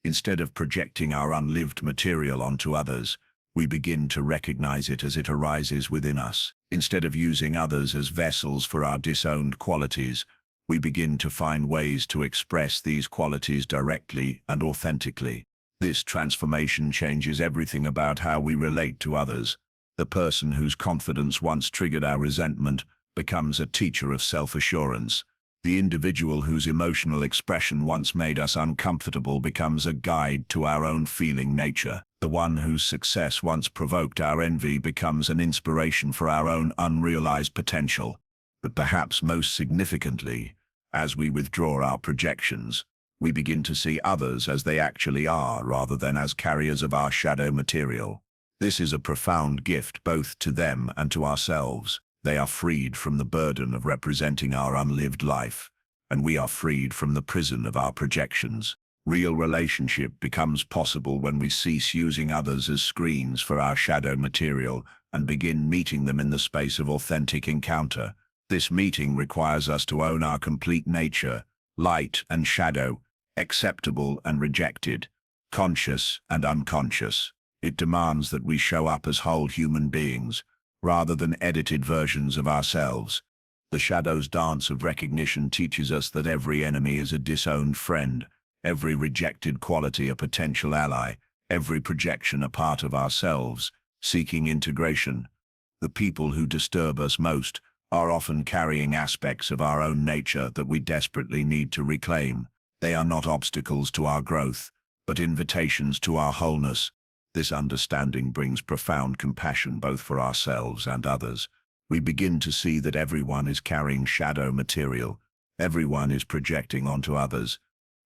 Speaker 1: Instead of projecting our unlived material onto others, we begin to recognize it as it arises within us. Instead of using others as vessels for our disowned qualities, we begin to find ways to express these qualities directly and authentically. This transformation changes everything about how we relate to others. The person whose confidence once triggered our resentment becomes a teacher of self-assurance. The individual whose emotional expression once made us uncomfortable becomes a guide to our own feeling nature. The one whose success once provoked our envy becomes an inspiration for our own unrealized potential. But perhaps most significantly, as we withdraw our projections, we begin to see others as they actually are rather than as carriers of our shadow material. This is a profound gift both to them and to ourselves. They are freed from the burden of representing our unlived life, and we are freed from the prison of our projections. Real relationship becomes possible when we cease using others as screens for our shadow material and begin meeting them in the space of authentic encounter. This meeting requires us to own our complete nature, light and shadow, acceptable and rejected, conscious and unconscious. It demands that we show up as whole human beings, rather than edited versions of ourselves. The shadow's dance of recognition teaches us that every enemy is a disowned friend, every rejected quality a potential ally, every projection a part of ourselves, seeking integration. The people who disturb us most are often carrying aspects of our own nature that we desperately need to reclaim. They are not obstacles to our growth, but invitations to our wholeness. This understanding brings profound compassion both for ourselves and others. We begin to see that everyone is carrying shadow material, everyone is projecting onto others,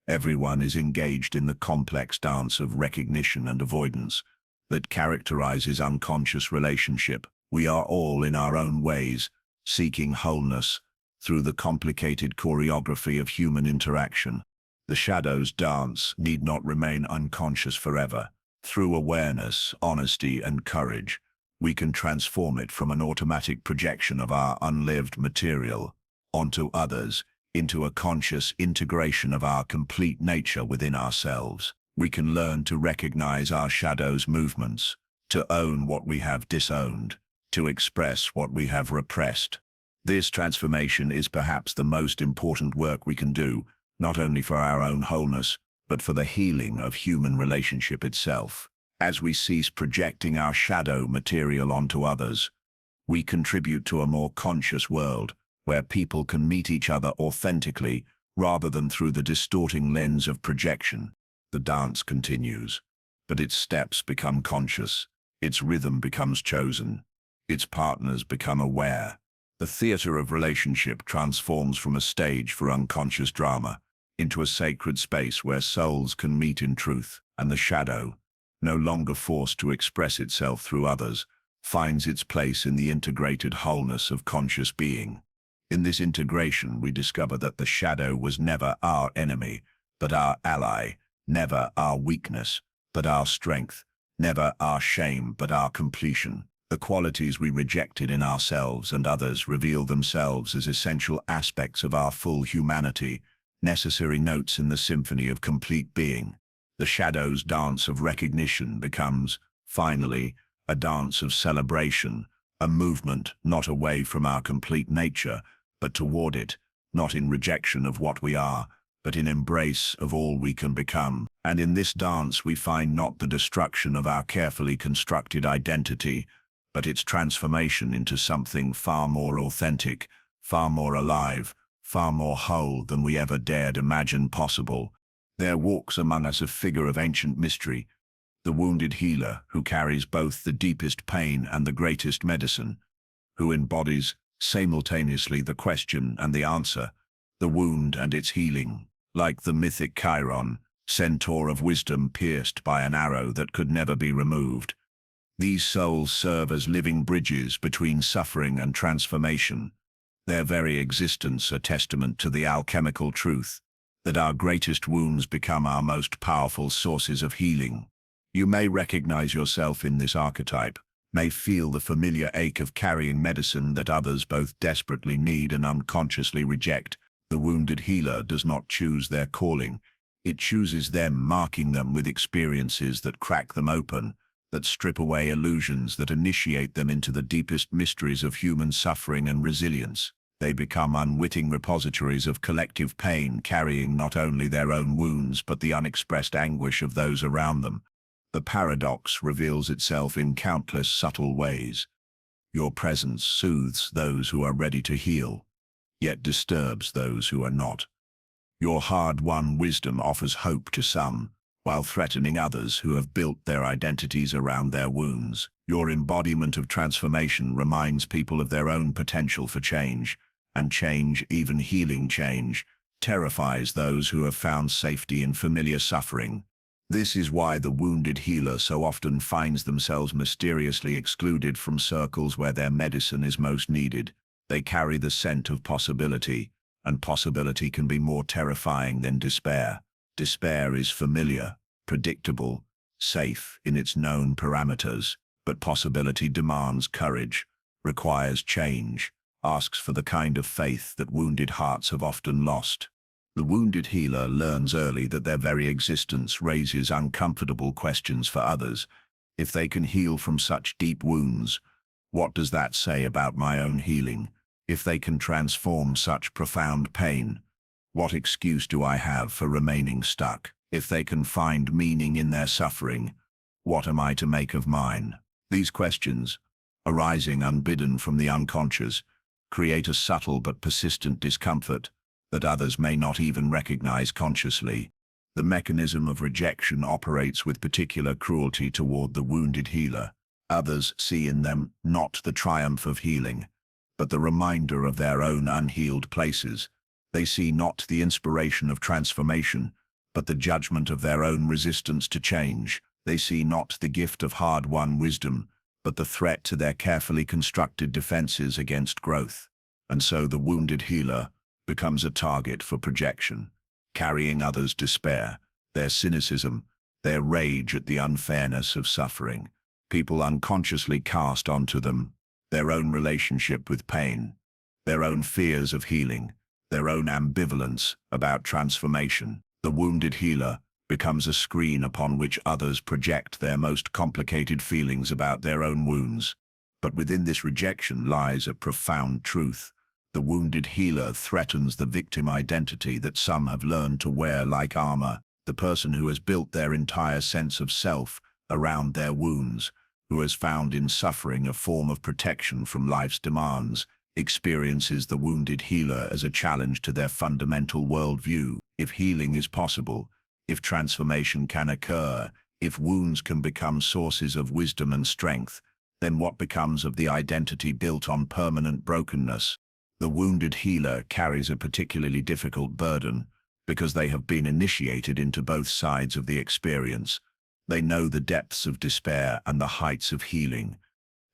Speaker 1: everyone is engaged in the complex dance of recognition and avoidance that characterizes unconscious relationship. We are all in our own ways, seeking wholeness through the complicated choreography of human interaction. The shadow's dance need not remain unconscious forever. Through awareness, honesty, and courage, we can transform it from an automatic projection of our unlived material onto others into a conscious integration of our complete nature within ourselves. We can learn to recognize our shadow's movements, to own what we have disowned, to express what we have repressed. This transformation is perhaps the most important work we can do, not only for our own wholeness, but for the healing of human relationship itself. As we cease projecting our shadow material onto others, we contribute to a more conscious world where people can meet each other authentically rather than through the distorting lens of projection. The dance continues, but its steps become conscious, its rhythm becomes chosen, its partners become aware. The theater of relationship transforms from a stage for unconscious drama into a sacred space where souls can meet in truth, and the shadow, no longer forced to express itself through others, finds its place in the integrated wholeness of conscious being. In this integration, we discover that the shadow was never our enemy, but our ally, never our weakness, but our strength, never our shame, but our completion. The qualities we rejected in ourselves and others reveal themselves as essential aspects of our full humanity, necessary notes in the symphony of complete being. The shadow's dance of recognition becomes, finally, a dance of celebration, a movement not away from our complete nature, but toward it, not in rejection of what we are, but in embrace of all we can become. And in this dance we find not the destruction of our carefully constructed identity, but its transformation into something far more authentic, far more alive, far more whole than we ever dared imagine possible. There walks among us a figure of ancient mystery, the wounded healer who carries both the deepest pain and the greatest medicine, who embodies simultaneously the question and the answer, the wound and its healing, like the mythic Chiron, centaur of wisdom pierced by an arrow that could never be removed. These souls serve as living bridges between suffering and transformation, their very existence a testament to the alchemical truth that our greatest wounds become our most powerful sources of healing. You may recognize yourself in this archetype, may feel the familiar ache of carrying medicine that others both desperately need and unconsciously reject. The wounded healer does not choose their calling. It chooses them, marking them with experiences that crack them open, that strip away illusions, that initiate them into the deepest mysteries of human suffering and resilience. They become unwitting repositories of collective pain, carrying not only their own wounds but the unexpressed anguish of those around them. The paradox reveals itself in countless subtle ways. Your presence soothes those who are ready to heal, yet disturbs those who are not. Your hard-won wisdom offers hope to some, while threatening others who have built their identities around their wounds. Your embodiment of transformation reminds people of their own potential for change, and change, even healing change, terrifies those who have found safety in familiar suffering. This is why the wounded healer so often finds themselves mysteriously excluded from circles where their medicine is most needed. They carry the scent of possibility, and possibility can be more terrifying than despair. Despair is familiar, predictable, safe in its known parameters, but possibility demands courage, requires change, asks for the kind of faith that wounded hearts have often lost. The wounded healer learns early that their very existence raises uncomfortable questions for others. If they can heal from such deep wounds, what does that say about my own healing? If they can transform such profound pain, what excuse do I have for remaining stuck? If they can find meaning in their suffering, what am I to make of mine? These questions, arising unbidden from the unconscious, create a subtle but persistent discomfort that others may not even recognize consciously. The mechanism of rejection operates with particular cruelty toward the wounded healer. Others see in them not the triumph of healing, but the reminder of their own unhealed places. They see not the inspiration of transformation, but the judgment of their own resistance to change. They see not the gift of hard-won wisdom, but the threat to their carefully constructed defenses against growth. And so the wounded healer becomes a target for projection, carrying others' despair, their cynicism, their rage at the unfairness of suffering. People unconsciously cast onto them their own relationship with pain, their own fears of healing, their own ambivalence about transformation. The wounded healer becomes a screen upon which others project their most complicated feelings about their own wounds. But within this rejection lies a profound truth. The wounded healer threatens the victim identity that some have learned to wear like armor. The person who has built their entire sense of self around their wounds, who has found in suffering a form of protection from life's demands, experiences the wounded healer as a challenge to their fundamental worldview. If healing is possible, if transformation can occur, if wounds can become sources of wisdom and strength, then what becomes of the identity built on permanent brokenness? The wounded healer carries a particularly difficult burden because they have been initiated into both sides of the experience. They know the depths of despair and the heights of healing.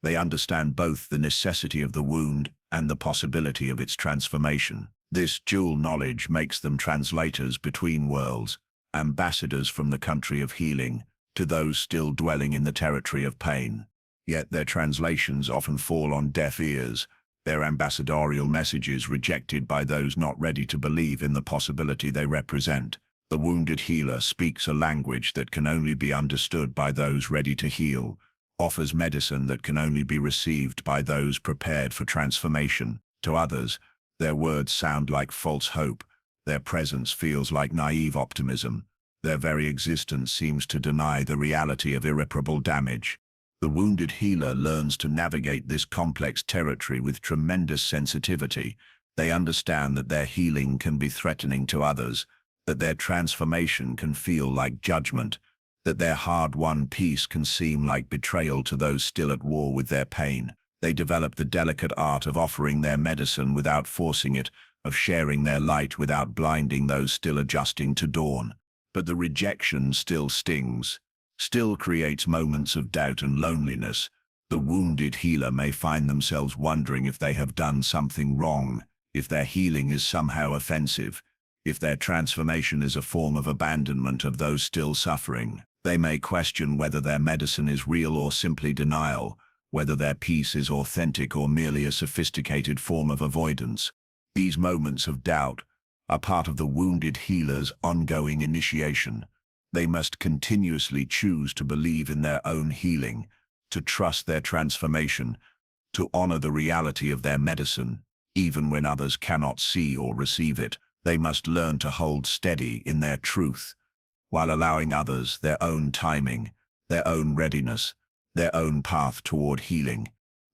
Speaker 1: They understand both the necessity of the wound and the possibility of its transformation. This dual knowledge makes them translators between worlds, ambassadors from the country of healing to those still dwelling in the territory of pain. Yet their translations often fall on deaf ears, their ambassadorial messages rejected by those not ready to believe in the possibility they represent. The wounded healer speaks a language that can only be understood by those ready to heal, offers medicine that can only be received by those prepared for transformation. To others, their words sound like false hope, their presence feels like naive optimism, their very existence seems to deny the reality of irreparable damage. The wounded healer learns to navigate this complex territory with tremendous sensitivity. They understand that their healing can be threatening to others, that their transformation can feel like judgment, that their hard-won peace can seem like betrayal to those still at war with their pain. They develop the delicate art of offering their medicine without forcing it, of sharing their light without blinding those still adjusting to dawn. But the rejection still stings, still creates moments of doubt and loneliness. The wounded healer may find themselves wondering if they have done something wrong, if their healing is somehow offensive, if their transformation is a form of abandonment of those still suffering. They may question whether their medicine is real or simply denial, whether their peace is authentic or merely a sophisticated form of avoidance. These moments of doubt, are part of the wounded healer's ongoing initiation. They must continuously choose to believe in their own healing, to trust their transformation, to honor the reality of their medicine, even when others cannot see or receive it. They must learn to hold steady in their truth, while allowing others their own timing, their own readiness, their own path toward healing.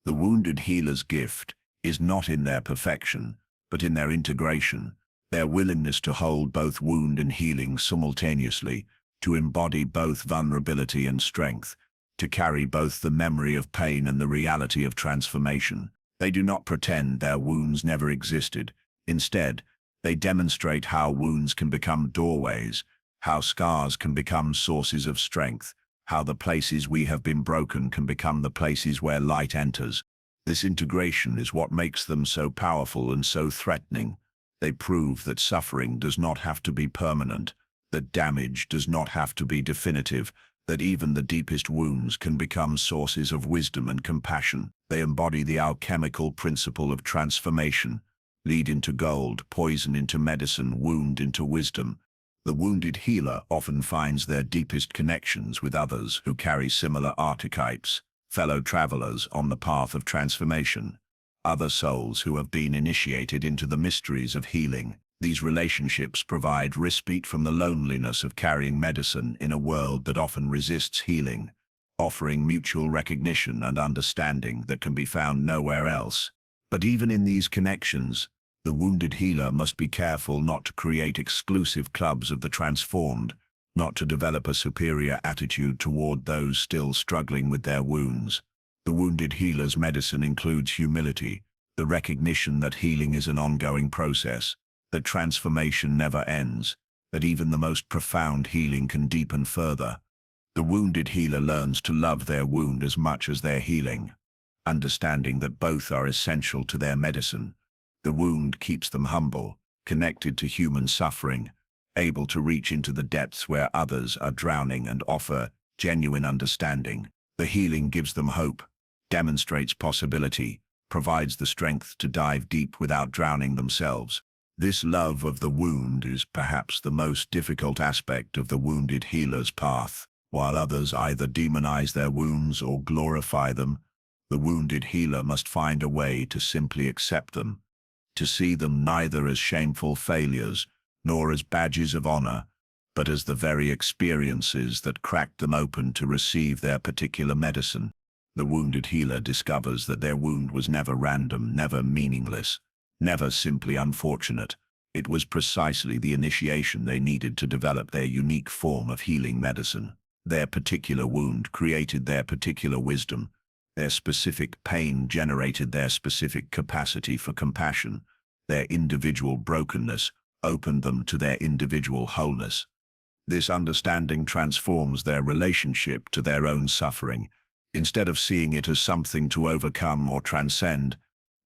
Speaker 1: The wounded healer's gift is not in their perfection, but in their integration, their willingness to hold both wound and healing simultaneously, to embody both vulnerability and strength, to carry both the memory of pain and the reality of transformation. They do not pretend their wounds never existed. Instead, they demonstrate how wounds can become doorways, how scars can become sources of strength, how the places we have been broken can become the places where light enters. This integration is what makes them so powerful and so threatening. They prove that suffering does not have to be permanent, that damage does not have to be definitive, that even the deepest wounds can become sources of wisdom and compassion. They embody the alchemical principle of transformation, lead into gold, poison into medicine, wound into wisdom. The wounded healer often finds their deepest connections with others who carry similar archetypes, fellow travelers on the path of transformation, other souls who have been initiated into the mysteries of healing. These relationships provide respite from the loneliness of carrying medicine in a world that often resists healing, offering mutual recognition and understanding that can be found nowhere else. But even in these connections, the wounded healer must be careful not to create exclusive clubs of the transformed, not to develop a superior attitude toward those still struggling with their wounds. The wounded healer's medicine includes humility, the recognition that healing is an ongoing process, that transformation never ends, that even the most profound healing can deepen further. The wounded healer learns to love their wound as much as their healing, understanding that both are essential to their medicine. The wound keeps them humble, connected to human suffering, able to reach into the depths where others are drowning and offer genuine understanding. The healing gives them hope, demonstrates possibility, provides the strength to dive deep without drowning themselves. This love of the wound is perhaps the most difficult aspect of the wounded healer's path. While others either demonize their wounds or glorify them, the wounded healer must find a way to simply accept them, to see them neither as shameful failures nor as badges of honor, but as the very experiences that cracked them open to receive their particular medicine. The wounded healer discovers that their wound was never random, never meaningless, never simply unfortunate. It was precisely the initiation they needed to develop their unique form of healing medicine. Their particular wound created their particular wisdom. Their specific pain generated their specific capacity for compassion. Their individual brokenness opened them to their individual wholeness. This understanding transforms their relationship to their own suffering. Instead of seeing it as something to overcome or transcend,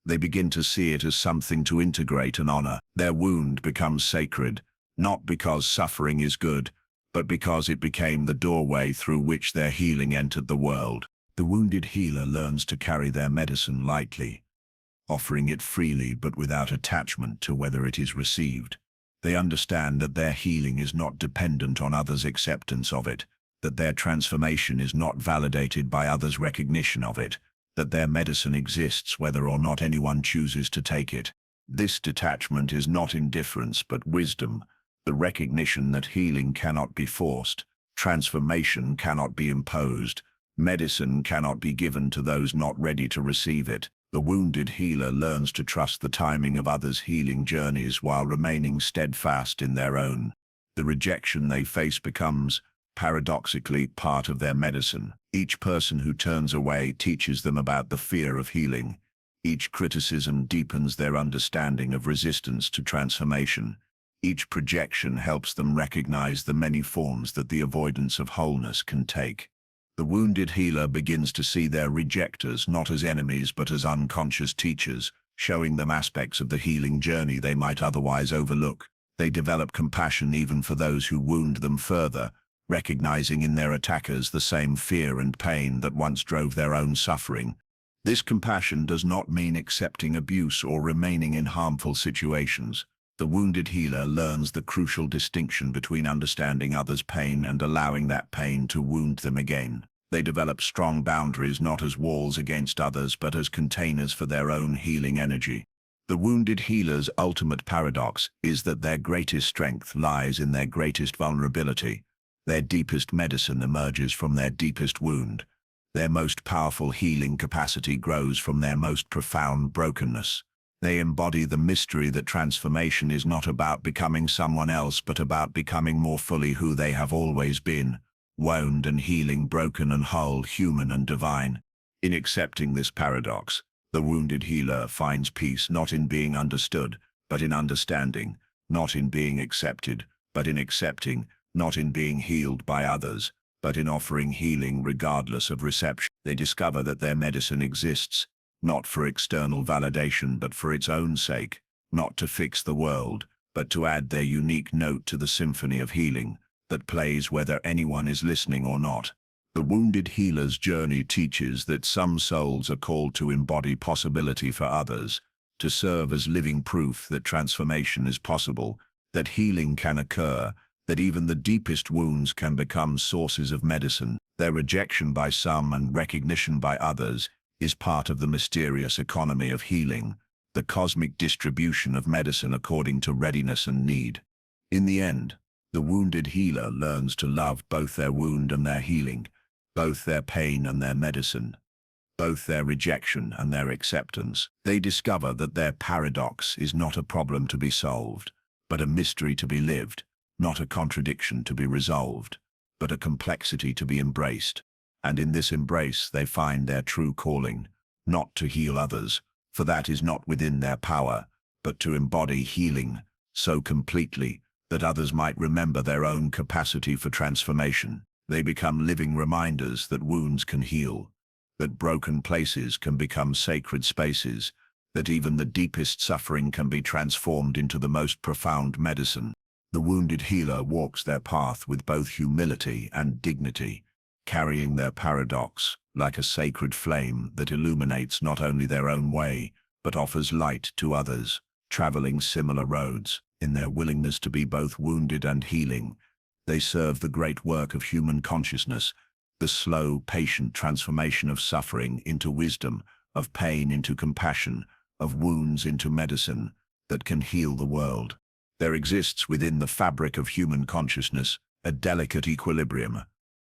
Speaker 1: they begin to see it as something to integrate and honor. Their wound becomes sacred, not because suffering is good, but because it became the doorway through which their healing entered the world. The wounded healer learns to carry their medicine lightly, offering it freely but without attachment to whether it is received. They understand that their healing is not dependent on others' acceptance of it, that their transformation is not validated by others' recognition of it, that their medicine exists whether or not anyone chooses to take it. This detachment is not indifference but wisdom, the recognition that healing cannot be forced, transformation cannot be imposed, medicine cannot be given to those not ready to receive it. The wounded healer learns to trust the timing of others' healing journeys while remaining steadfast in their own. The rejection they face becomes, paradoxically, part of their medicine. Each person who turns away teaches them about the fear of healing. Each criticism deepens their understanding of resistance to transformation. Each projection helps them recognize the many forms that the avoidance of wholeness can take. The wounded healer begins to see their rejectors not as enemies but as unconscious teachers, showing them aspects of the healing journey they might otherwise overlook. They develop compassion even for those who wound them further, recognizing in their attackers the same fear and pain that once drove their own suffering. This compassion does not mean accepting abuse or remaining in harmful situations. The wounded healer learns the crucial distinction between understanding others' pain and allowing that pain to wound them again. They develop strong boundaries not as walls against others but as containers for their own healing energy. The wounded healer's ultimate paradox is that their greatest strength lies in their greatest vulnerability. Their deepest medicine emerges from their deepest wound. Their most powerful healing capacity grows from their most profound brokenness. They embody the mystery that transformation is not about becoming someone else but about becoming more fully who they have always been. Wound and healing, broken and whole, human and divine. In accepting this paradox, the wounded healer finds peace not in being understood, but in understanding, not in being accepted, but in accepting, not in being healed by others, but in offering healing regardless of reception. They discover that their medicine exists, not for external validation but for its own sake, not to fix the world, but to add their unique note to the symphony of healing that plays whether anyone is listening or not. The wounded healer's journey teaches that some souls are called to embody possibility for others, to serve as living proof that transformation is possible, that healing can occur, that even the deepest wounds can become sources of medicine. Their rejection by some and recognition by others is part of the mysterious economy of healing, the cosmic distribution of medicine according to readiness and need. In the end, the wounded healer learns to love both their wound and their healing, both their pain and their medicine, both their rejection and their acceptance. They discover that their paradox is not a problem to be solved, but a mystery to be lived, not a contradiction to be resolved, but a complexity to be embraced. And in this embrace they find their true calling, not to heal others, for that is not within their power, but to embody healing so completely that others might remember their own capacity for transformation. They become living reminders that wounds can heal, that broken places can become sacred spaces, that even the deepest suffering can be transformed into the most profound medicine. The wounded healer walks their path with both humility and dignity, carrying their paradox like a sacred flame that illuminates not only their own way, but offers light to others, traveling similar roads. In their willingness to be both wounded and healing, they serve the great work of human consciousness, the slow, patient transformation of suffering into wisdom, of pain into compassion, of wounds into medicine that can heal the world. There exists within the fabric of human consciousness a delicate equilibrium,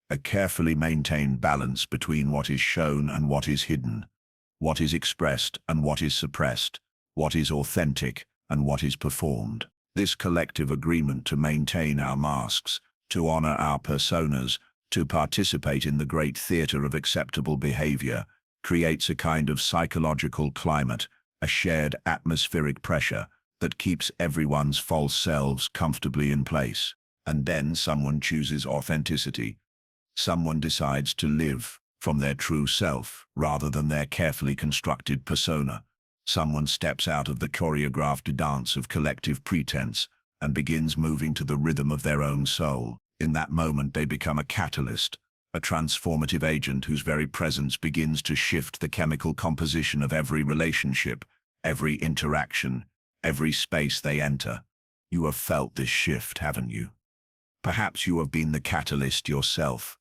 Speaker 1: a carefully maintained balance between what is shown and what is hidden, what is expressed and what is suppressed, what is authentic and what is performed. This collective agreement to maintain our masks, to honor our personas, to participate in the great theater of acceptable behavior, creates a kind of psychological climate, a shared atmospheric pressure that keeps everyone's false selves comfortably in place. And then someone chooses authenticity. Someone decides to live from their true self rather than their carefully constructed persona. Someone steps out of the choreographed dance of collective pretense and begins moving to the rhythm of their own soul. In that moment they become a catalyst, a transformative agent whose very presence begins to shift the chemical composition of every relationship, every interaction, every space they enter. You have felt this shift, haven't you? Perhaps you have been the catalyst yourself,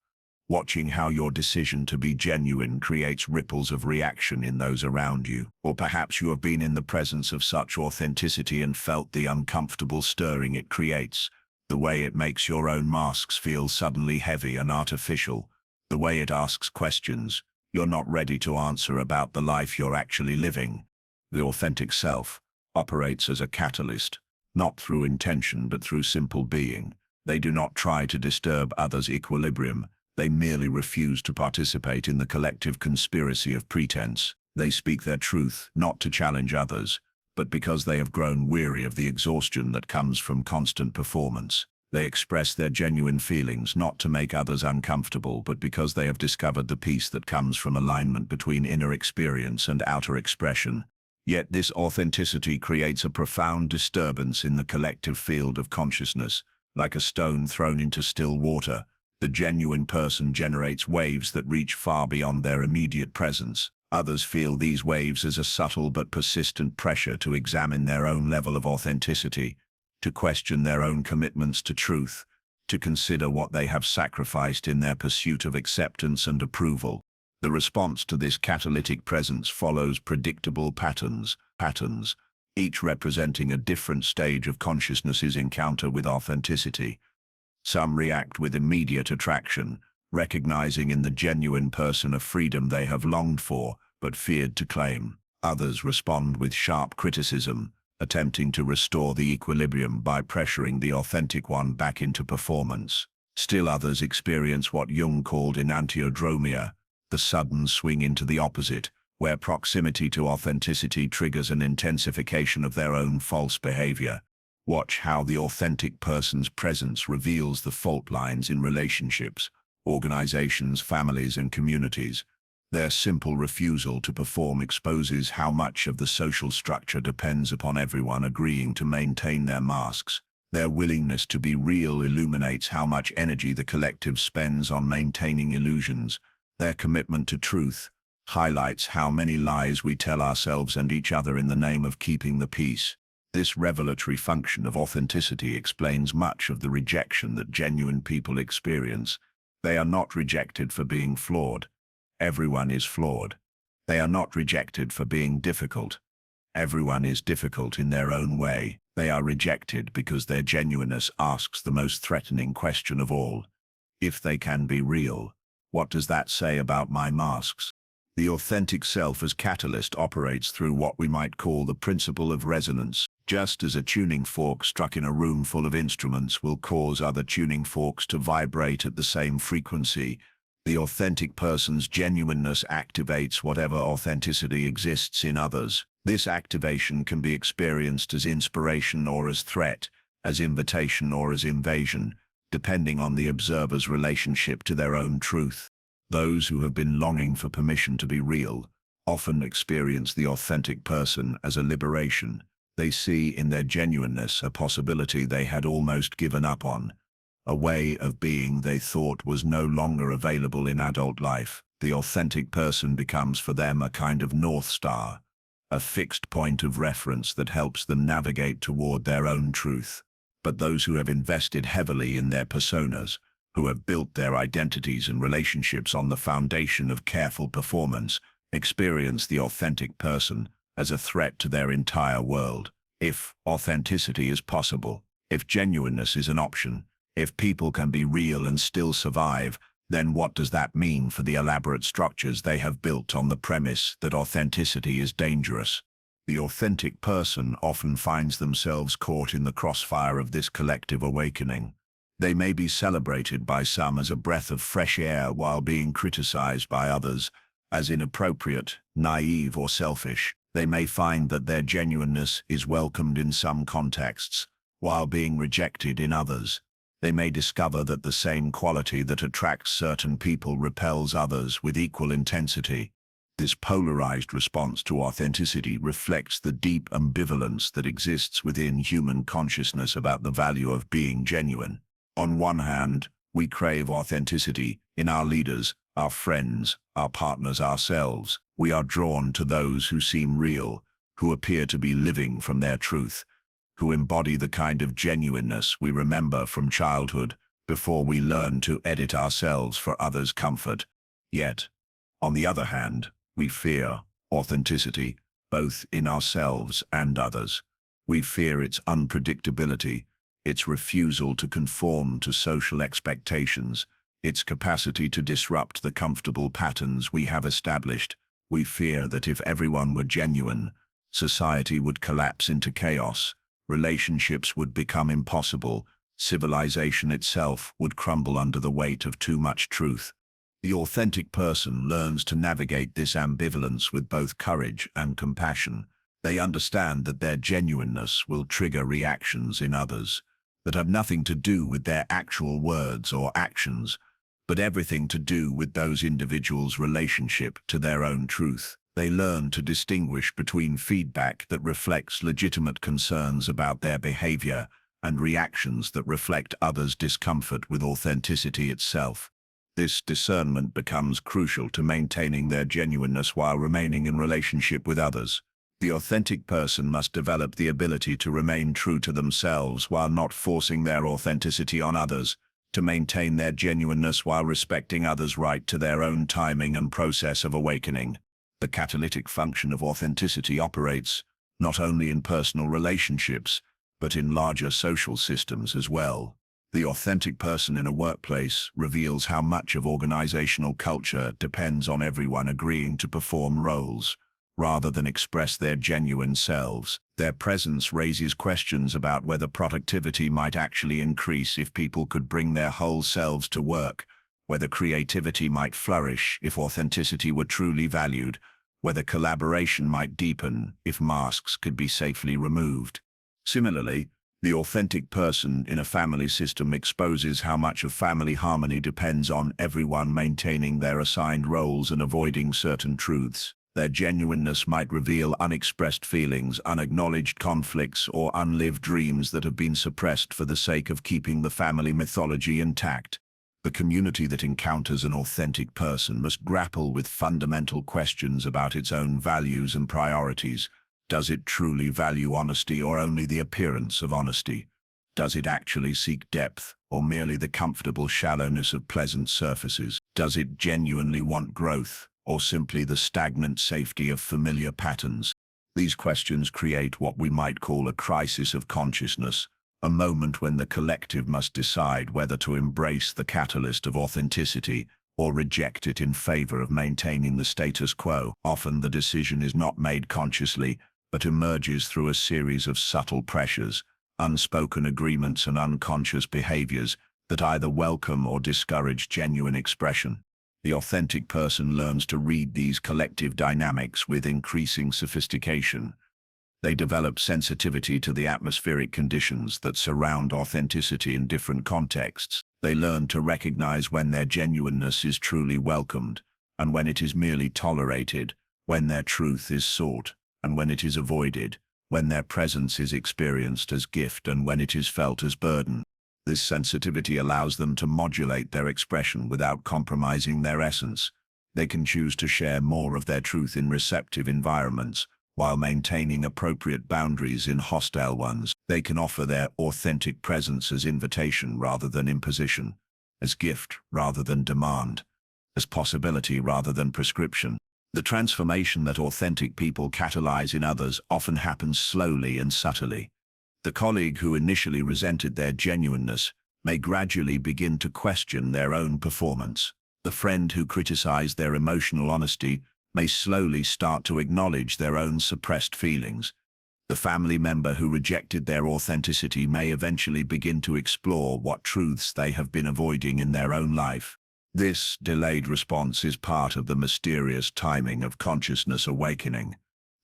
Speaker 1: watching how your decision to be genuine creates ripples of reaction in those around you. Or perhaps you have been in the presence of such authenticity and felt the uncomfortable stirring it creates, the way it makes your own masks feel suddenly heavy and artificial, the way it asks questions you're not ready to answer about the life you're actually living. The authentic self operates as a catalyst, not through intention but through simple being. They do not try to disturb others' equilibrium. They merely refuse to participate in the collective conspiracy of pretense. They speak their truth, not to challenge others, but because they have grown weary of the exhaustion that comes from constant performance. They express their genuine feelings, not to make others uncomfortable, but because they have discovered the peace that comes from alignment between inner experience and outer expression. Yet this authenticity creates a profound disturbance in the collective field of consciousness, like a stone thrown into still water. The genuine person generates waves that reach far beyond their immediate presence. Others feel these waves as a subtle but persistent pressure to examine their own level of authenticity, to question their own commitments to truth, to consider what they have sacrificed in their pursuit of acceptance and approval. The response to this catalytic presence follows predictable patterns, each representing a different stage of consciousness's encounter with authenticity. Some react with immediate attraction, recognizing in the genuine person a freedom they have longed for but feared to claim. Others respond with sharp criticism, attempting to restore the equilibrium by pressuring the authentic one back into performance. Still others experience what Jung called enantiodromia, the sudden swing into the opposite, where proximity to authenticity triggers an intensification of their own false behavior. Watch how the authentic person's presence reveals the fault lines in relationships, organizations, families, and communities. Their simple refusal to perform exposes how much of the social structure depends upon everyone agreeing to maintain their masks. Their willingness to be real illuminates how much energy the collective spends on maintaining illusions. Their commitment to truth highlights how many lies we tell ourselves and each other in the name of keeping the peace. This revelatory function of authenticity explains much of the rejection that genuine people experience. They are not rejected for being flawed. Everyone is flawed. They are not rejected for being difficult. Everyone is difficult in their own way. They are rejected because their genuineness asks the most threatening question of all. If they can be real, what does that say about my masks? The authentic self as catalyst operates through what we might call the principle of resonance. Just as a tuning fork struck in a room full of instruments will cause other tuning forks to vibrate at the same frequency, the authentic person's genuineness activates whatever authenticity exists in others. This activation can be experienced as inspiration or as threat, as invitation or as invasion, depending on the observer's relationship to their own truth. Those who have been longing for permission to be real often experience the authentic person as a liberation. They see in their genuineness a possibility they had almost given up on, a way of being they thought was no longer available in adult life. The authentic person becomes for them a kind of North Star, a fixed point of reference that helps them navigate toward their own truth. But those who have invested heavily in their personas, who have built their identities and relationships on the foundation of careful performance, experience the authentic person as a threat to their entire world. If authenticity is possible, if genuineness is an option, if people can be real and still survive, then what does that mean for the elaborate structures they have built on the premise that authenticity is dangerous? The authentic person often finds themselves caught in the crossfire of this collective awakening. They may be celebrated by some as a breath of fresh air while being criticized by others as inappropriate, naive, or selfish. They may find that their genuineness is welcomed in some contexts while being rejected in others. They may discover that the same quality that attracts certain people repels others with equal intensity. This polarized response to authenticity reflects the deep ambivalence that exists within human consciousness about the value of being genuine. On one hand, we crave authenticity in our leaders, our friends, our partners, ourselves. We are drawn to those who seem real, who appear to be living from their truth, who embody the kind of genuineness we remember from childhood before we learn to edit ourselves for others' comfort. Yet, on the other hand, we fear authenticity, both in ourselves and others. We fear its unpredictability, its refusal to conform to social expectations, its capacity to disrupt the comfortable patterns we have established. We fear that if everyone were genuine, society would collapse into chaos, relationships would become impossible, civilization itself would crumble under the weight of too much truth. The authentic person learns to navigate this ambivalence with both courage and compassion. They understand that their genuineness will trigger reactions in others that have nothing to do with their actual words or actions, but everything to do with those individuals' relationship to their own truth. They learn to distinguish between feedback that reflects legitimate concerns about their behavior and reactions that reflect others' discomfort with authenticity itself. This discernment becomes crucial to maintaining their genuineness while remaining in relationship with others. The authentic person must develop the ability to remain true to themselves while not forcing their authenticity on others, to maintain their genuineness while respecting others' right to their own timing and process of awakening. The catalytic function of authenticity operates not only in personal relationships, but in larger social systems as well. The authentic person in a workplace reveals how much of organizational culture depends on everyone agreeing to perform roles, rather than express their genuine selves. Their presence raises questions about whether productivity might actually increase if people could bring their whole selves to work, whether creativity might flourish if authenticity were truly valued, whether collaboration might deepen if masks could be safely removed. Similarly, the authentic person in a family system exposes how much of family harmony depends on everyone maintaining their assigned roles and avoiding certain truths. Their genuineness might reveal unexpressed feelings, unacknowledged conflicts, or unlived dreams that have been suppressed for the sake of keeping the family mythology intact. The community that encounters an authentic person must grapple with fundamental questions about its own values and priorities. Does it truly value honesty or only the appearance of honesty? Does it actually seek depth or merely the comfortable shallowness of pleasant surfaces? Does it genuinely want growth or simply the stagnant safety of familiar patterns? These questions create what we might call a crisis of consciousness, a moment when the collective must decide whether to embrace the catalyst of authenticity or reject it in favor of maintaining the status quo. Often the decision is not made consciously, but emerges through a series of subtle pressures, unspoken agreements and unconscious behaviors that either welcome or discourage genuine expression. The authentic person learns to read these collective dynamics with increasing sophistication. They develop sensitivity to the atmospheric conditions that surround authenticity in different contexts. They learn to recognize when their genuineness is truly welcomed, and when it is merely tolerated, when their truth is sought, and when it is avoided, when their presence is experienced as gift and when it is felt as burden. This sensitivity allows them to modulate their expression without compromising their essence. They can choose to share more of their truth in receptive environments, while maintaining appropriate boundaries in hostile ones. They can offer their authentic presence as invitation rather than imposition, as gift rather than demand, as possibility rather than prescription. The transformation that authentic people catalyze in others often happens slowly and subtly. The colleague who initially resented their genuineness may gradually begin to question their own performance. The friend who criticized their emotional honesty may slowly start to acknowledge their own suppressed feelings. The family member who rejected their authenticity may eventually begin to explore what truths they have been avoiding in their own life. This delayed response is part of the mysterious timing of consciousness awakening.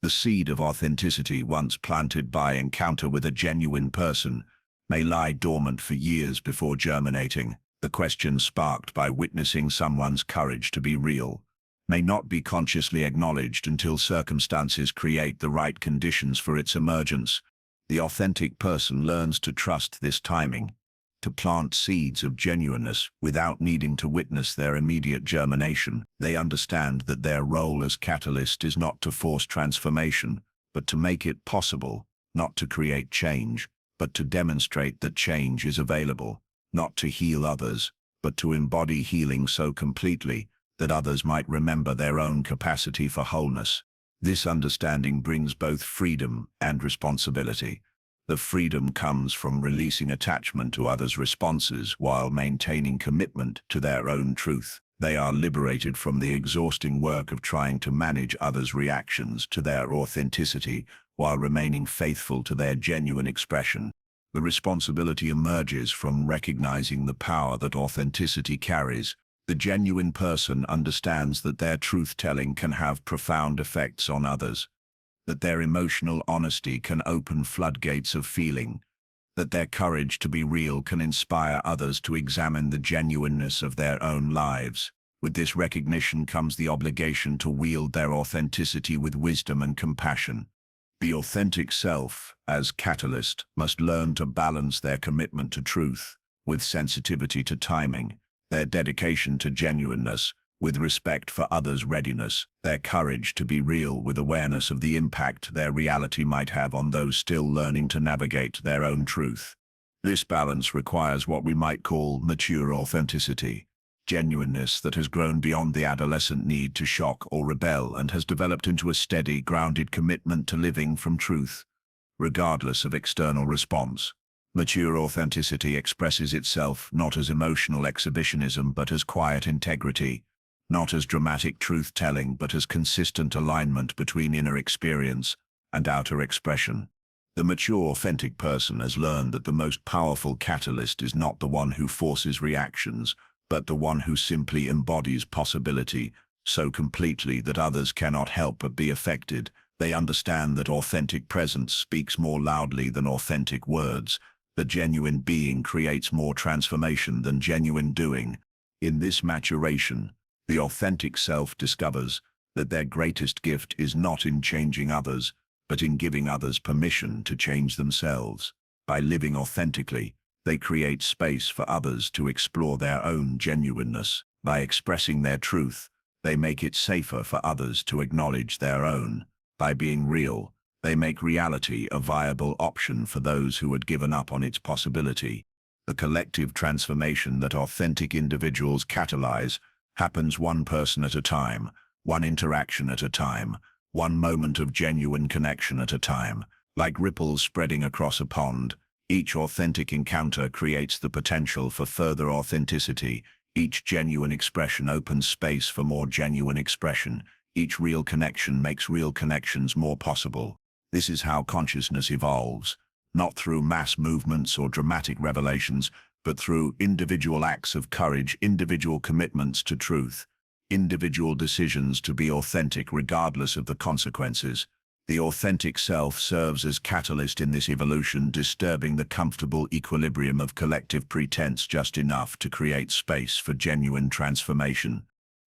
Speaker 1: The seed of authenticity, once planted by encounter with a genuine person, may lie dormant for years before germinating. The question sparked by witnessing someone's courage to be real may not be consciously acknowledged until circumstances create the right conditions for its emergence. The authentic person learns to trust this timing, to plant seeds of genuineness without needing to witness their immediate germination. They understand that their role as catalyst is not to force transformation, but to make it possible, not to create change, but to demonstrate that change is available, not to heal others, but to embody healing so completely that others might remember their own capacity for wholeness. This understanding brings both freedom and responsibility. The freedom comes from releasing attachment to others' responses while maintaining commitment to their own truth. They are liberated from the exhausting work of trying to manage others' reactions to their authenticity while remaining faithful to their genuine expression. The responsibility emerges from recognizing the power that authenticity carries. The genuine person understands that their truth-telling can have profound effects on others, that their emotional honesty can open floodgates of feeling, that their courage to be real can inspire others to examine the genuineness of their own lives. With this recognition comes the obligation to wield their authenticity with wisdom and compassion. The authentic self, as catalyst, must learn to balance their commitment to truth with sensitivity to timing, their dedication to genuineness with respect for others' readiness, their courage to be real with awareness of the impact their reality might have on those still learning to navigate their own truth. This balance requires what we might call mature authenticity, genuineness that has grown beyond the adolescent need to shock or rebel and has developed into a steady, grounded commitment to living from truth, regardless of external response. Mature authenticity expresses itself not as emotional exhibitionism but as quiet integrity, not as dramatic truth-telling but as consistent alignment between inner experience and outer expression. The mature, authentic person has learned that the most powerful catalyst is not the one who forces reactions, but the one who simply embodies possibility so completely that others cannot help but be affected. They understand that authentic presence speaks more loudly than authentic words, that genuine being creates more transformation than genuine doing. In this maturation, the authentic self discovers that their greatest gift is not in changing others, but in giving others permission to change themselves. By living authentically, they create space for others to explore their own genuineness. By expressing their truth, they make it safer for others to acknowledge their own. By being real, they make reality a viable option for those who had given up on its possibility. The collective transformation that authentic individuals catalyze happens one person at a time, one interaction at a time, one moment of genuine connection at a time. Like ripples spreading across a pond, each authentic encounter creates the potential for further authenticity. Each genuine expression opens space for more genuine expression. Each real connection makes real connections more possible. This is how consciousness evolves, not through mass movements or dramatic revelations, but through individual acts of courage, individual commitments to truth, individual decisions to be authentic regardless of the consequences. The authentic self serves as catalyst in this evolution, disturbing the comfortable equilibrium of collective pretense just enough to create space for genuine transformation.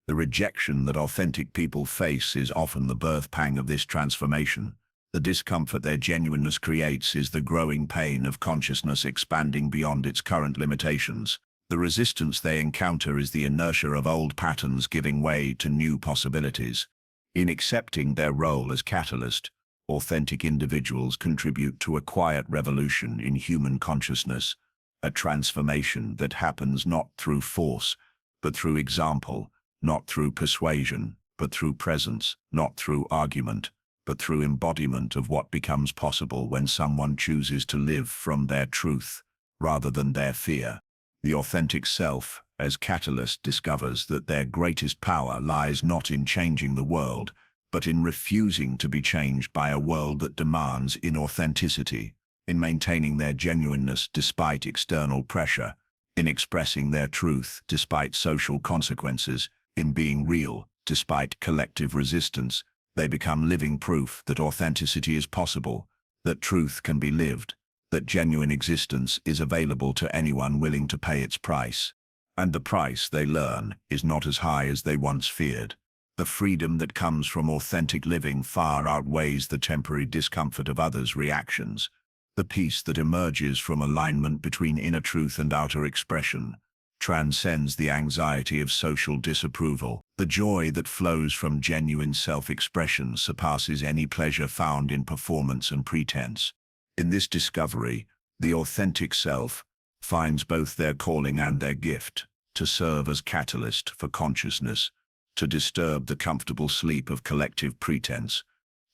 Speaker 1: The rejection that authentic people face is often the birth pang of this transformation. The discomfort their genuineness creates is the growing pain of consciousness expanding beyond its current limitations. The resistance they encounter is the inertia of old patterns giving way to new possibilities. In accepting their role as catalyst, authentic individuals contribute to a quiet revolution in human consciousness, a transformation that happens not through force, but through example, not through persuasion, but through presence, not through argument, but through embodiment of what becomes possible when someone chooses to live from their truth rather than their fear. The authentic self, as catalyst, discovers that their greatest power lies not in changing the world, but in refusing to be changed by a world that demands inauthenticity, in maintaining their genuineness despite external pressure, in expressing their truth despite social consequences, in being real despite collective resistance. They become living proof that authenticity is possible, that truth can be lived, that genuine existence is available to anyone willing to pay its price. And the price, they learn, is not as high as they once feared. The freedom that comes from authentic living far outweighs the temporary discomfort of others' reactions. The peace that emerges from alignment between inner truth and outer expression transcends the anxiety of social disapproval. The joy that flows from genuine self-expression surpasses any pleasure found in performance and pretense. In this discovery, the authentic self finds both their calling and their gift, to serve as catalyst for consciousness, to disturb the comfortable sleep of collective pretense,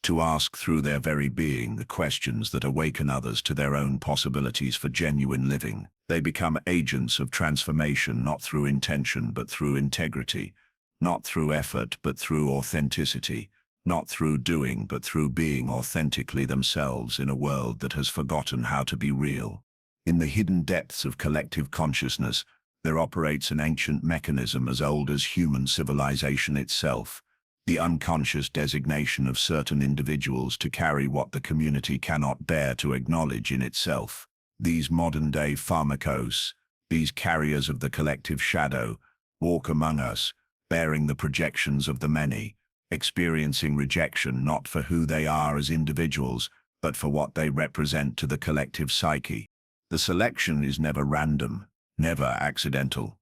Speaker 1: to ask through their very being the questions that awaken others to their own possibilities for genuine living. They become agents of transformation not through intention but through integrity, not through effort but through authenticity, not through doing but through being authentically themselves in a world that has forgotten how to be real. In the hidden depths of collective consciousness, there operates an ancient mechanism as old as human civilization itself, the unconscious designation of certain individuals to carry what the community cannot bear to acknowledge in itself. These modern-day pharmacos, these carriers of the collective shadow, walk among us, bearing the projections of the many, experiencing rejection not for who they are as individuals, but for what they represent to the collective psyche. The selection is never random, never accidental.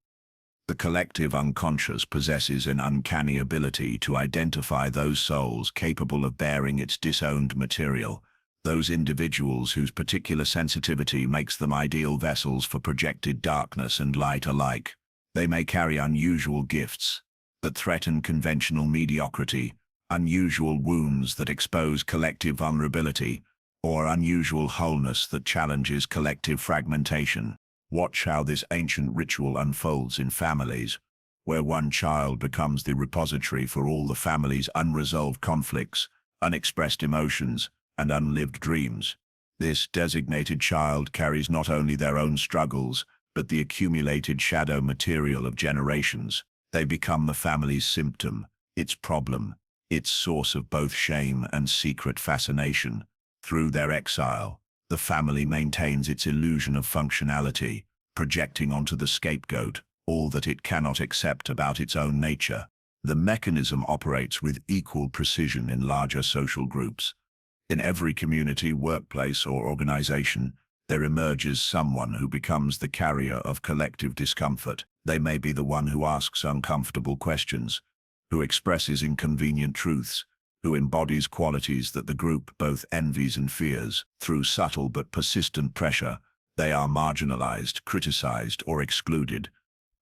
Speaker 1: The collective unconscious possesses an uncanny ability to identify those souls capable of bearing its disowned material, those individuals whose particular sensitivity makes them ideal vessels for projected darkness and light alike. They may carry unusual gifts that threaten conventional mediocrity, unusual wounds that expose collective vulnerability, or unusual wholeness that challenges collective fragmentation. Watch how this ancient ritual unfolds in families, where one child becomes the repository for all the family's unresolved conflicts, unexpressed emotions, and unlived dreams. This designated child carries not only their own struggles, but the accumulated shadow material of generations. They become the family's symptom, its problem, its source of both shame and secret fascination. Through their exile, the family maintains its illusion of functionality, projecting onto the scapegoat all that it cannot accept about its own nature. The mechanism operates with equal precision in larger social groups. In every community, workplace, or organization, there emerges someone who becomes the carrier of collective discomfort. They may be the one who asks uncomfortable questions, who expresses inconvenient truths, who embodies qualities that the group both envies and fears. Through subtle but persistent pressure, they are marginalized, criticized, or excluded,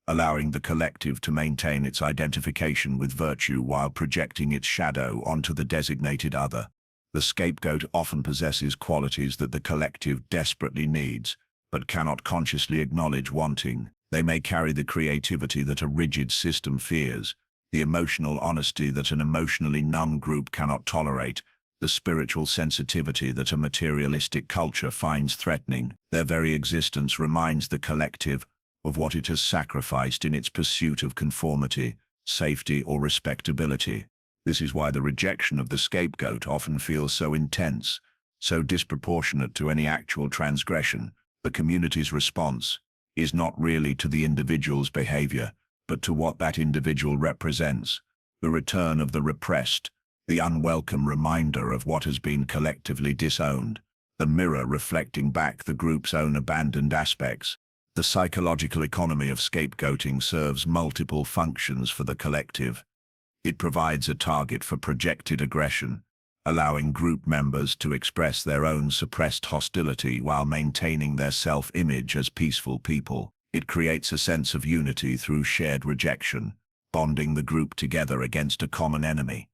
Speaker 1: allowing the collective to maintain its identification with virtue while projecting its shadow onto the designated other. The scapegoat often possesses qualities that the collective desperately needs, but cannot consciously acknowledge wanting. They may carry the creativity that a rigid system fears, the emotional honesty that an emotionally numb group cannot tolerate, the spiritual sensitivity that a materialistic culture finds threatening. Their very existence reminds the collective of what it has sacrificed in its pursuit of conformity, safety, or respectability. This is why the rejection of the scapegoat often feels so intense, so disproportionate to any actual transgression. The community's response is not really to the individual's behavior, but to what that individual represents: the return of the repressed, the unwelcome reminder of what has been collectively disowned, the mirror reflecting back the group's own abandoned aspects. The psychological economy of scapegoating serves multiple functions for the collective. It provides a target for projected aggression, allowing group members to express their own suppressed hostility while maintaining their self-image as peaceful people. It creates a sense of unity through shared rejection, bonding the group together against a common enemy.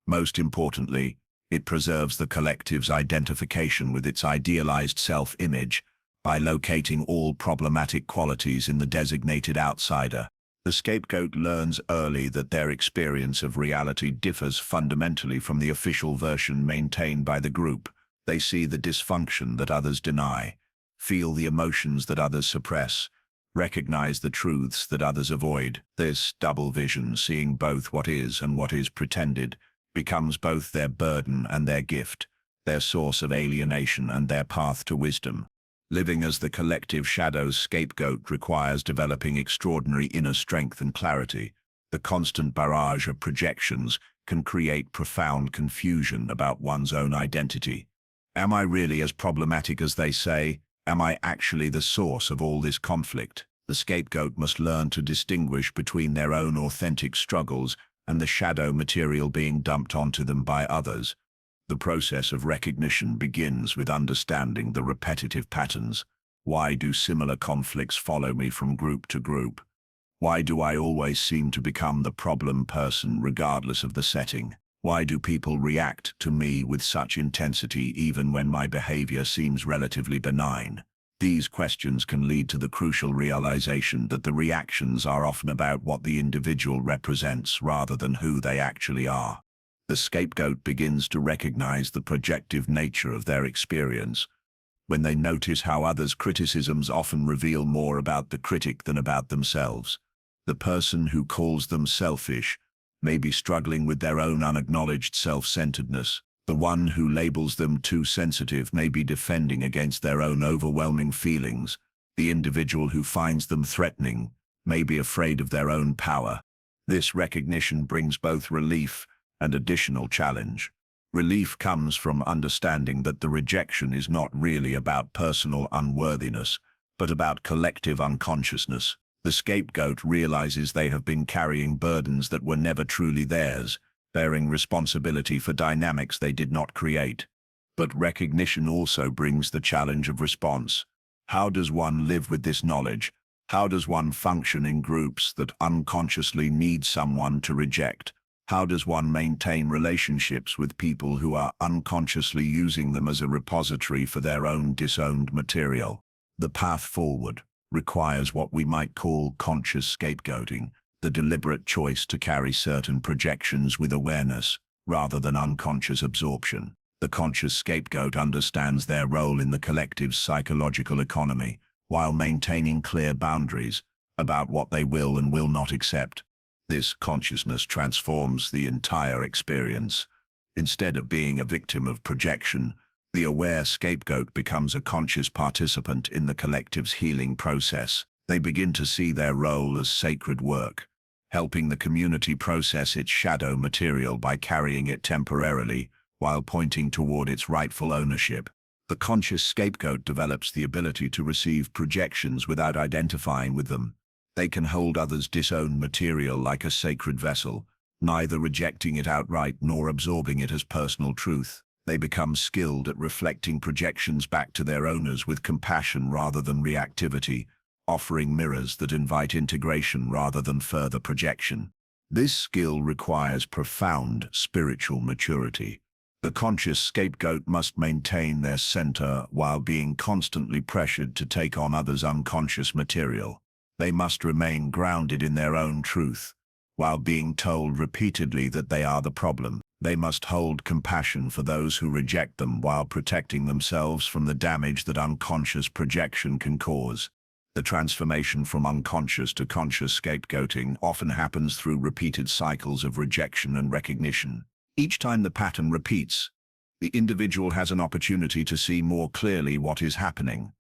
Speaker 1: Most importantly, it preserves the collective's identification with its idealized self-image by locating all problematic qualities in the designated outsider. The scapegoat learns early that their experience of reality differs fundamentally from the official version maintained by the group. They see the dysfunction that others deny, feel the emotions that others suppress, recognize the truths that others avoid. This double vision, seeing both what is and what is pretended, becomes both their burden and their gift, their source of alienation and their path to wisdom. Living as the collective shadow's scapegoat requires developing extraordinary inner strength and clarity. The constant barrage of projections can create profound confusion about one's own identity. Am I really as problematic as they say? Am I actually the source of all this conflict? The scapegoat must learn to distinguish between their own authentic struggles and the shadow material being dumped onto them by others. The process of recognition begins with understanding the repetitive patterns. Why do similar conflicts follow me from group to group? Why do I always seem to become the problem person regardless of the setting? Why do people react to me with such intensity even when my behavior seems relatively benign? These questions can lead to the crucial realization that the reactions are often about what the individual represents rather than who they actually are. The scapegoat begins to recognize the projective nature of their experience when they notice how others' criticisms often reveal more about the critic than about themselves. The person who calls them selfish may be struggling with their own unacknowledged self-centeredness. The one who labels them too sensitive may be defending against their own overwhelming feelings. The individual who finds them threatening may be afraid of their own power. This recognition brings both relief and additional challenge. Relief comes from understanding that the rejection is not really about personal unworthiness, but about collective unconsciousness. The scapegoat realizes they have been carrying burdens that were never truly theirs, bearing responsibility for dynamics they did not create. But recognition also brings the challenge of response. How does one live with this knowledge? How does one function in groups that unconsciously need someone to reject? How does one maintain relationships with people who are unconsciously using them as a repository for their own disowned material? The path forward requires what we might call conscious scapegoating, the deliberate choice to carry certain projections with awareness, rather than unconscious absorption. The conscious scapegoat understands their role in the collective's psychological economy, while maintaining clear boundaries about what they will and will not accept. This consciousness transforms the entire experience. Instead of being a victim of projection, the aware scapegoat becomes a conscious participant in the collective's healing process. They begin to see their role as sacred work, helping the community process its shadow material by carrying it temporarily, while pointing toward its rightful ownership. The conscious scapegoat develops the ability to receive projections without identifying with them. They can hold others' disowned material like a sacred vessel, neither rejecting it outright nor absorbing it as personal truth. They become skilled at reflecting projections back to their owners with compassion rather than reactivity, offering mirrors that invite integration rather than further projection. This skill requires profound spiritual maturity. The conscious scapegoat must maintain their center while being constantly pressured to take on others' unconscious material. They must remain grounded in their own truth, while being told repeatedly that they are the problem. They must hold compassion for those who reject them while protecting themselves from the damage that unconscious projection can cause. The transformation from unconscious to conscious scapegoating often happens through repeated cycles of rejection and recognition. Each time the pattern repeats, the individual has an opportunity to see more clearly what is happening,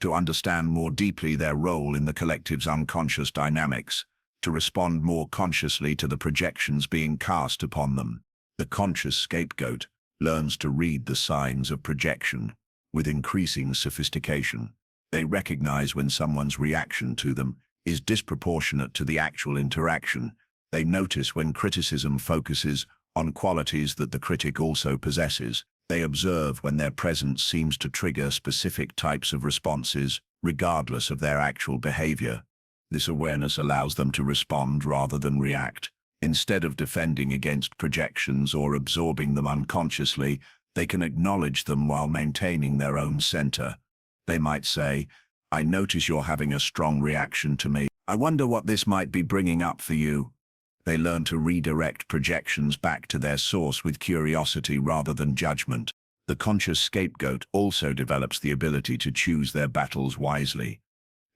Speaker 1: to understand more deeply their role in the collective's unconscious dynamics, to respond more consciously to the projections being cast upon them. The conscious scapegoat learns to read the signs of projection with increasing sophistication. They recognize when someone's reaction to them is disproportionate to the actual interaction. They notice when criticism focuses on qualities that the critic also possesses. They observe when their presence seems to trigger specific types of responses, regardless of their actual behavior. This awareness allows them to respond rather than react. Instead of defending against projections or absorbing them unconsciously, they can acknowledge them while maintaining their own center. They might say, "I notice you're having a strong reaction to me. I wonder what this might be bringing up for you." They learn to redirect projections back to their source with curiosity rather than judgment. The conscious scapegoat also develops the ability to choose their battles wisely.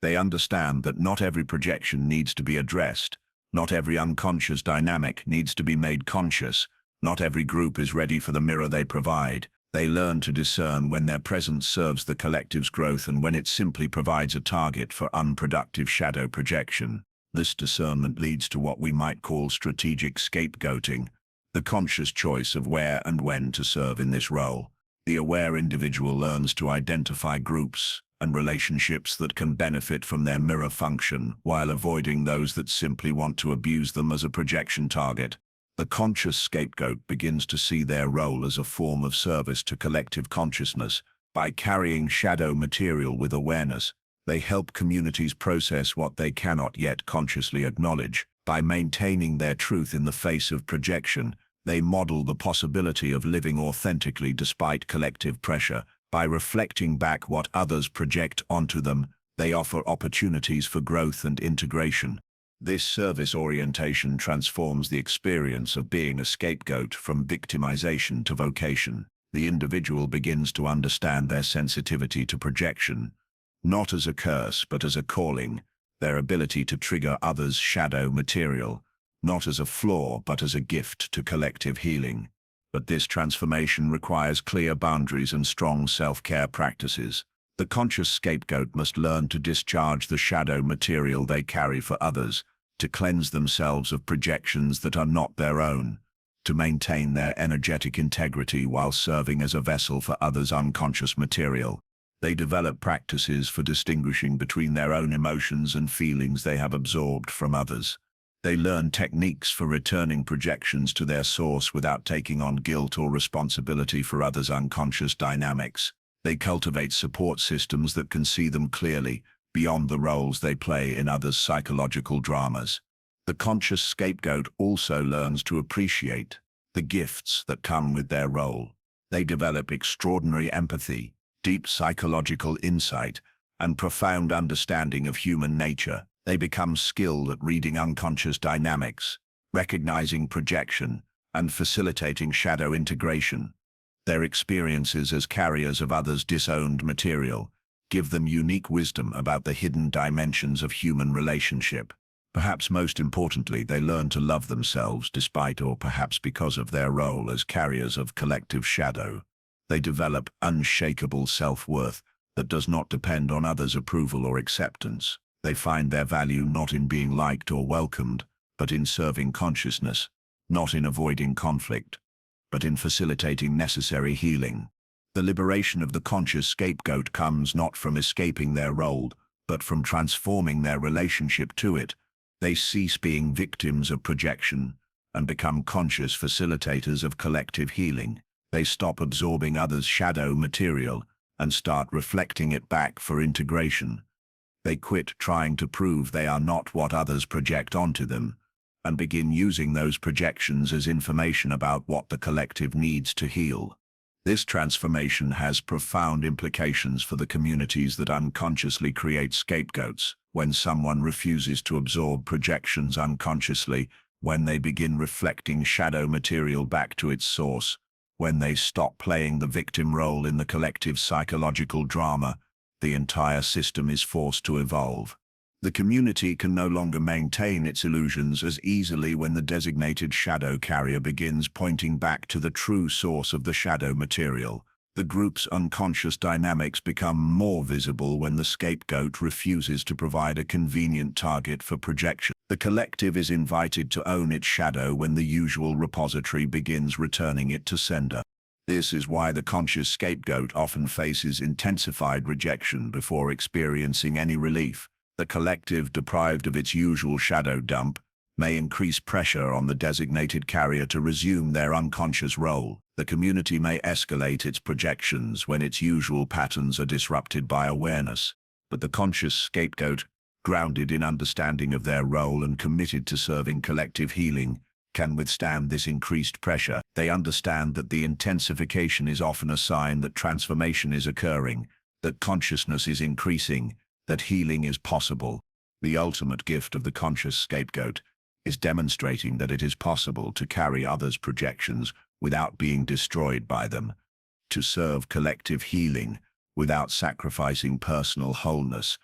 Speaker 1: They understand that not every projection needs to be addressed, not every unconscious dynamic needs to be made conscious, not every group is ready for the mirror they provide. They learn to discern when their presence serves the collective's growth and when it simply provides a target for unproductive shadow projection. This discernment leads to what we might call strategic scapegoating, the conscious choice of where and when to serve in this role. The aware individual learns to identify groups and relationships that can benefit from their mirror function, while avoiding those that simply want to abuse them as a projection target. The conscious scapegoat begins to see their role as a form of service to collective consciousness. By carrying shadow material with awareness, they help communities process what they cannot yet consciously acknowledge. By maintaining their truth in the face of projection, they model the possibility of living authentically despite collective pressure. By reflecting back what others project onto them, they offer opportunities for growth and integration. This service orientation transforms the experience of being a scapegoat from victimization to vocation. The individual begins to understand their sensitivity to projection, not as a curse but as a calling, their ability to trigger others' shadow material, not as a flaw but as a gift to collective healing. But this transformation requires clear boundaries and strong self-care practices. The conscious scapegoat must learn to discharge the shadow material they carry for others, to cleanse themselves of projections that are not their own, to maintain their energetic integrity while serving as a vessel for others' unconscious material. They develop practices for distinguishing between their own emotions and feelings they have absorbed from others. They learn techniques for returning projections to their source without taking on guilt or responsibility for others' unconscious dynamics. They cultivate support systems that can see them clearly, beyond the roles they play in others' psychological dramas. The conscious scapegoat also learns to appreciate the gifts that come with their role. They develop extraordinary empathy, deep psychological insight, and profound understanding of human nature. They become skilled at reading unconscious dynamics, recognizing projection, and facilitating shadow integration. Their experiences as carriers of others' disowned material give them unique wisdom about the hidden dimensions of human relationship. Perhaps most importantly, they learn to love themselves despite or perhaps because of their role as carriers of collective shadow. They develop unshakable self-worth that does not depend on others' approval or acceptance. They find their value not in being liked or welcomed, but in serving consciousness, not in avoiding conflict, but in facilitating necessary healing. The liberation of the conscious scapegoat comes not from escaping their role, but from transforming their relationship to it. They cease being victims of projection and become conscious facilitators of collective healing. They stop absorbing others' shadow material and start reflecting it back for integration. They quit trying to prove they are not what others project onto them and begin using those projections as information about what the collective needs to heal. This transformation has profound implications for the communities that unconsciously create scapegoats. When someone refuses to absorb projections unconsciously, when they begin reflecting shadow material back to its source, when they stop playing the victim role in the collective psychological drama, the entire system is forced to evolve. The community can no longer maintain its illusions as easily when the designated shadow carrier begins pointing back to the true source of the shadow material. The group's unconscious dynamics become more visible when the scapegoat refuses to provide a convenient target for projection. The collective is invited to own its shadow when the usual repository begins returning it to sender. This is why the conscious scapegoat often faces intensified rejection before experiencing any relief. The collective, deprived of its usual shadow dump, may increase pressure on the designated carrier to resume their unconscious role. The community may escalate its projections when its usual patterns are disrupted by awareness. But the conscious scapegoat, grounded in understanding of their role and committed to serving collective healing, can withstand this increased pressure. They understand that the intensification is often a sign that transformation is occurring, that consciousness is increasing, that healing is possible. The ultimate gift of the conscious scapegoat is demonstrating that it is possible to carry others' projections without being destroyed by them, to serve collective healing without sacrificing personal wholeness,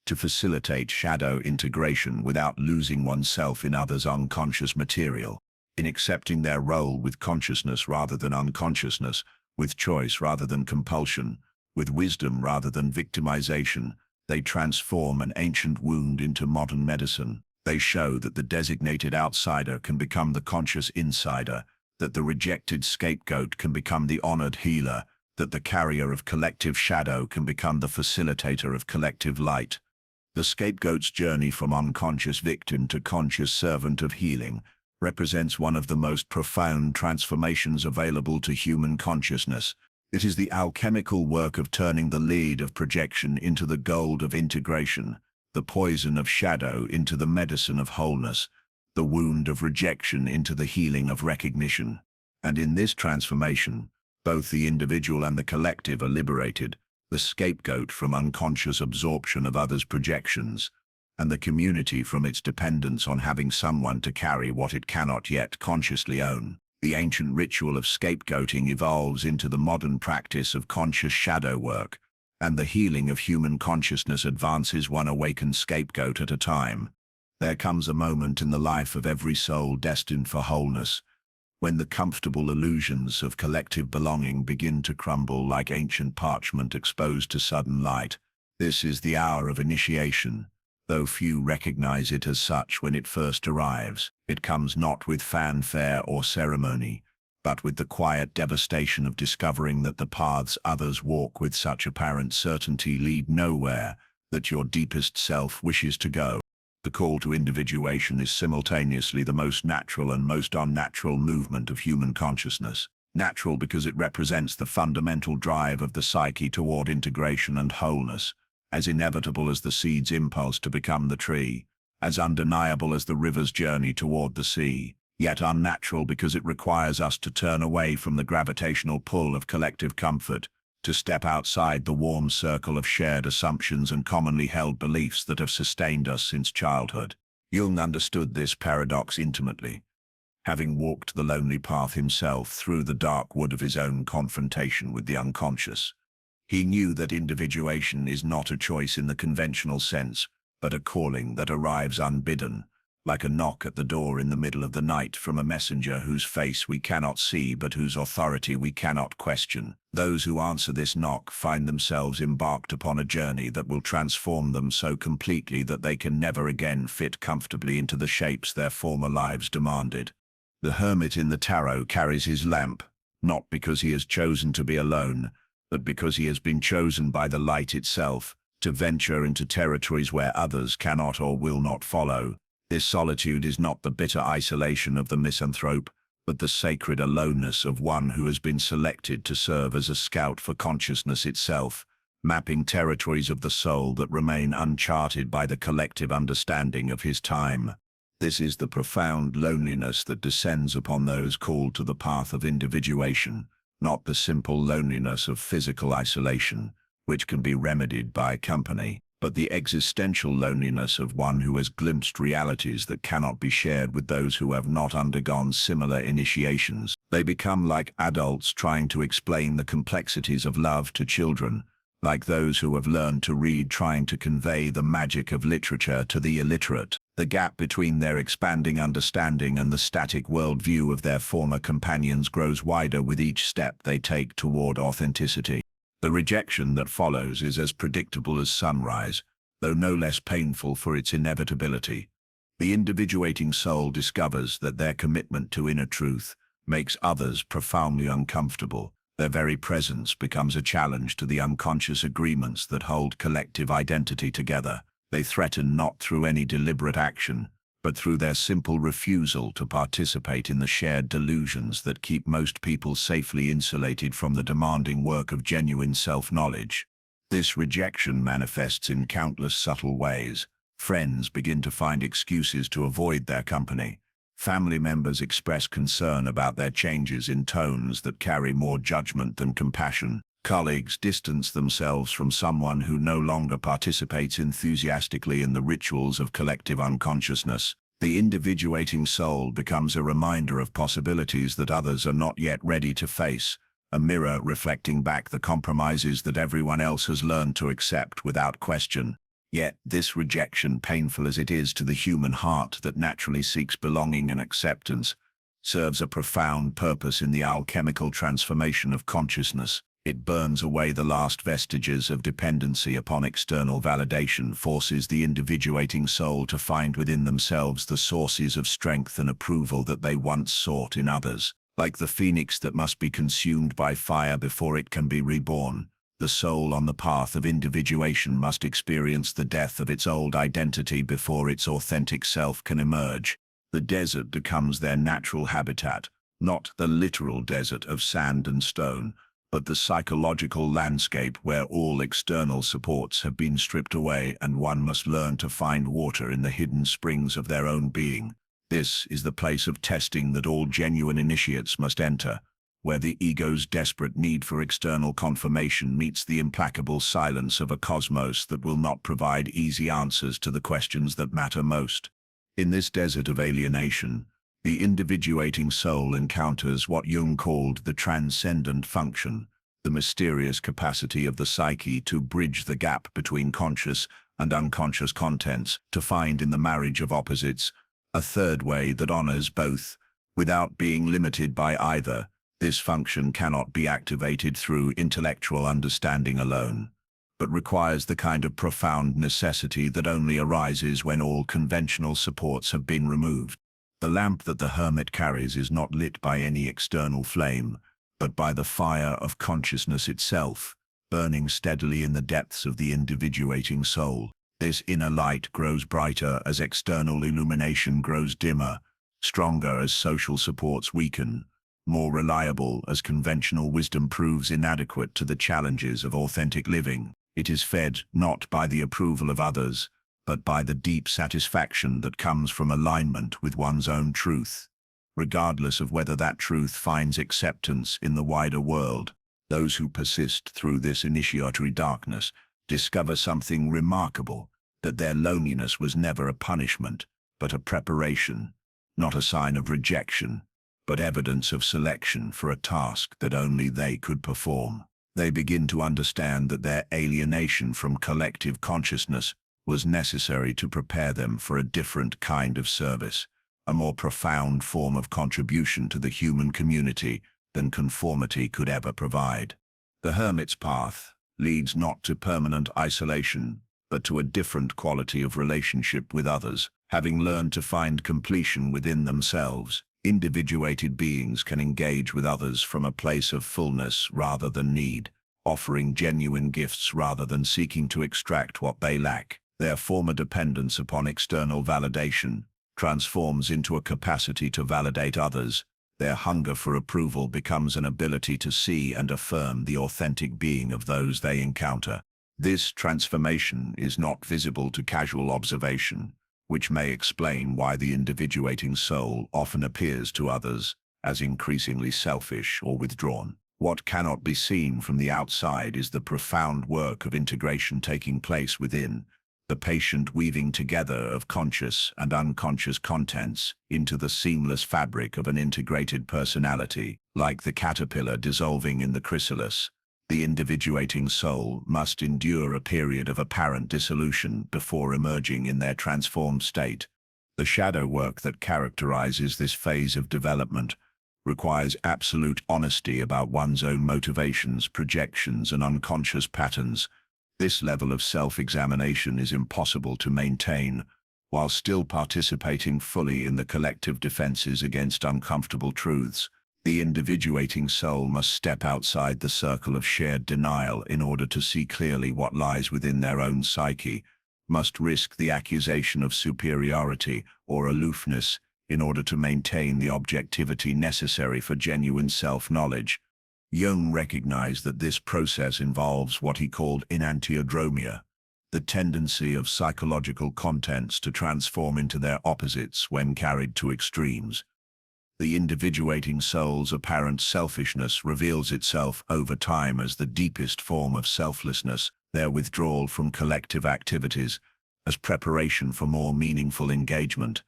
Speaker 1: to facilitate shadow integration without losing oneself in others' unconscious material, in accepting their role with consciousness rather than unconsciousness, with choice rather than compulsion, with wisdom rather than victimization. They transform an ancient wound into modern medicine. They show that the designated outsider can become the conscious insider, that the rejected scapegoat can become the honored healer, that the carrier of collective shadow can become the facilitator of collective light. The scapegoat's journey from unconscious victim to conscious servant of healing represents one of the most profound transformations available to human consciousness. It is the alchemical work of turning the lead of projection into the gold of integration, the poison of shadow into the medicine of wholeness, the wound of rejection into the healing of recognition. And in this transformation, both the individual and the collective are liberated, the scapegoat from unconscious absorption of others' projections, and the community from its dependence on having someone to carry what it cannot yet consciously own. The ancient ritual of scapegoating evolves into the modern practice of conscious shadow work, and the healing of human consciousness advances one awakened scapegoat at a time. There comes a moment in the life of every soul destined for wholeness, when the comfortable illusions of collective belonging begin to crumble like ancient parchment exposed to sudden light. This is the hour of initiation. Though few recognize it as such when it first arrives, it comes not with fanfare or ceremony, but with the quiet devastation of discovering that the paths others walk with such apparent certainty lead nowhere that your deepest self wishes to go. The call to individuation is simultaneously the most natural and most unnatural movement of human consciousness. Natural because it represents the fundamental drive of the psyche toward integration and wholeness, as inevitable as the seed's impulse to become the tree, as undeniable as the river's journey toward the sea, yet unnatural because it requires us to turn away from the gravitational pull of collective comfort, to step outside the warm circle of shared assumptions and commonly held beliefs that have sustained us since childhood. Jung understood this paradox intimately, having walked the lonely path himself through the dark wood of his own confrontation with the unconscious. He knew that individuation is not a choice in the conventional sense, but a calling that arrives unbidden, like a knock at the door in the middle of the night from a messenger whose face we cannot see but whose authority we cannot question. Those who answer this knock find themselves embarked upon a journey that will transform them so completely that they can never again fit comfortably into the shapes their former lives demanded. The hermit in the tarot carries his lamp, not because he has chosen to be alone, but because he has been chosen by the light itself to venture into territories where others cannot or will not follow. This solitude is not the bitter isolation of the misanthrope, but the sacred aloneness of one who has been selected to serve as a scout for consciousness itself, mapping territories of the soul that remain uncharted by the collective understanding of his time. This is the profound loneliness that descends upon those called to the path of individuation, not the simple loneliness of physical isolation, which can be remedied by company, but the existential loneliness of one who has glimpsed realities that cannot be shared with those who have not undergone similar initiations. They become like adults trying to explain the complexities of love to children, like those who have learned to read trying to convey the magic of literature to the illiterate. The gap between their expanding understanding and the static worldview of their former companions grows wider with each step they take toward authenticity. The rejection that follows is as predictable as sunrise, though no less painful for its inevitability. The individuating soul discovers that their commitment to inner truth makes others profoundly uncomfortable. Their very presence becomes a challenge to the unconscious agreements that hold collective identity together. They threaten not through any deliberate action, but through their simple refusal to participate in the shared delusions that keep most people safely insulated from the demanding work of genuine self-knowledge. This rejection manifests in countless subtle ways. Friends begin to find excuses to avoid their company. Family members express concern about their changes in tones that carry more judgment than compassion. Colleagues distance themselves from someone who no longer participates enthusiastically in the rituals of collective unconsciousness. The individuating soul becomes a reminder of possibilities that others are not yet ready to face, a mirror reflecting back the compromises that everyone else has learned to accept without question. Yet this rejection, painful as it is to the human heart that naturally seeks belonging and acceptance, serves a profound purpose in the alchemical transformation of consciousness. It burns away the last vestiges of dependency upon external validation, forces the individuating soul to find within themselves the sources of strength and approval that they once sought in others. Like the phoenix that must be consumed by fire before it can be reborn, the soul on the path of individuation must experience the death of its old identity before its authentic self can emerge. The desert becomes their natural habitat, not the literal desert of sand and stone, but the psychological landscape where all external supports have been stripped away and one must learn to find water in the hidden springs of their own being. This is the place of testing that all genuine initiates must enter, where the ego's desperate need for external confirmation meets the implacable silence of a cosmos that will not provide easy answers to the questions that matter most. In this desert of alienation, the individuating soul encounters what Jung called the transcendent function, the mysterious capacity of the psyche to bridge the gap between conscious and unconscious contents, to find in the marriage of opposites a third way that honors both, without being limited by either. This function cannot be activated through intellectual understanding alone, but requires the kind of profound necessity that only arises when all conventional supports have been removed. The lamp that the hermit carries is not lit by any external flame, but by the fire of consciousness itself, burning steadily in the depths of the individuating soul. This inner light grows brighter as external illumination grows dimmer, stronger as social supports weaken, more reliable as conventional wisdom proves inadequate to the challenges of authentic living. It is fed not by the approval of others, but by the deep satisfaction that comes from alignment with one's own truth. Regardless of whether that truth finds acceptance in the wider world, those who persist through this initiatory darkness discover something remarkable, that their loneliness was never a punishment, but a preparation, not a sign of rejection, but evidence of selection for a task that only they could perform. They begin to understand that their alienation from collective consciousness was necessary to prepare them for a different kind of service, a more profound form of contribution to the human community than conformity could ever provide. The hermit's path leads not to permanent isolation, but to a different quality of relationship with others. Having learned to find completion within themselves, individuated beings can engage with others from a place of fullness rather than need, offering genuine gifts rather than seeking to extract what they lack. Their former dependence upon external validation transforms into a capacity to validate others. Their hunger for approval becomes an ability to see and affirm the authentic being of those they encounter. This transformation is not visible to casual observation, which may explain why the individuating soul often appears to others as increasingly selfish or withdrawn. What cannot be seen from the outside is the profound work of integration taking place within, the patient weaving together of conscious and unconscious contents into the seamless fabric of an integrated personality. Like the caterpillar dissolving in the chrysalis, the individuating soul must endure a period of apparent dissolution before emerging in their transformed state. The shadow work that characterizes this phase of development requires absolute honesty about one's own motivations, projections, and unconscious patterns. This level of self-examination is impossible to maintain while still participating fully in the collective defenses against uncomfortable truths. The individuating soul must step outside the circle of shared denial in order to see clearly what lies within their own psyche, must risk the accusation of superiority or aloofness in order to maintain the objectivity necessary for genuine self-knowledge. Jung recognized that this process involves what he called enantiodromia, the tendency of psychological contents to transform into their opposites when carried to extremes. The individuating soul's apparent selfishness reveals itself over time as the deepest form of selflessness, their withdrawal from collective activities, as preparation for more meaningful engagement,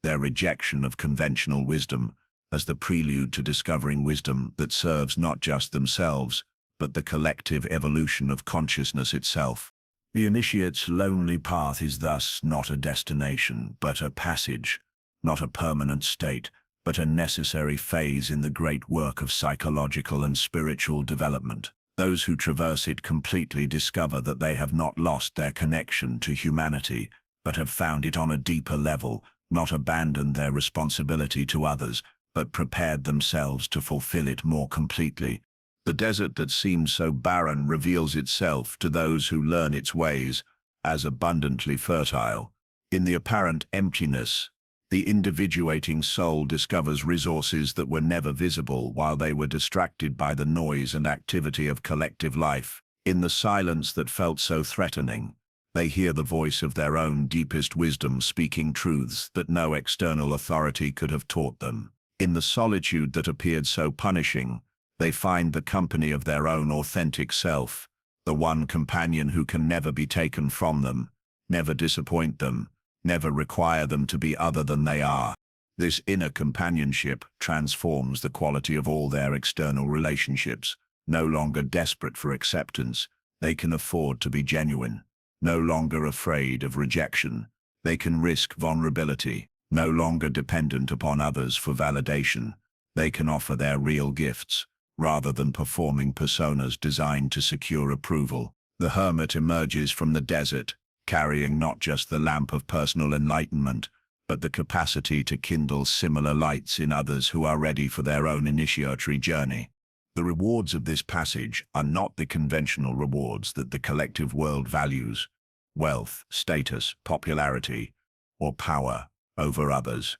Speaker 1: their rejection of conventional wisdom, as the prelude to discovering wisdom that serves not just themselves, but the collective evolution of consciousness itself. The initiate's lonely path is thus not a destination, but a passage, not a permanent state, but a necessary phase in the great work of psychological and spiritual development. Those who traverse it completely discover that they have not lost their connection to humanity, but have found it on a deeper level, not abandoned their responsibility to others, but prepared themselves to fulfill it more completely. The desert that seems so barren reveals itself to those who learn its ways as abundantly fertile. In the apparent emptiness, the individuating soul discovers resources that were never visible while they were distracted by the noise and activity of collective life. In the silence that felt so threatening, they hear the voice of their own deepest wisdom speaking truths that no external authority could have taught them. In the solitude that appeared so punishing, they find the company of their own authentic self, the one companion who can never be taken from them, never disappoint them, never require them to be other than they are. This inner companionship transforms the quality of all their external relationships. No longer desperate for acceptance, they can afford to be genuine. No longer afraid of rejection, they can risk vulnerability. No longer dependent upon others for validation, they can offer their real gifts, rather than performing personas designed to secure approval. The hermit emerges from the desert, carrying not just the lamp of personal enlightenment, but the capacity to kindle similar lights in others who are ready for their own initiatory journey. The rewards of this passage are not the conventional rewards that the collective world values: wealth, status, popularity, or power over others.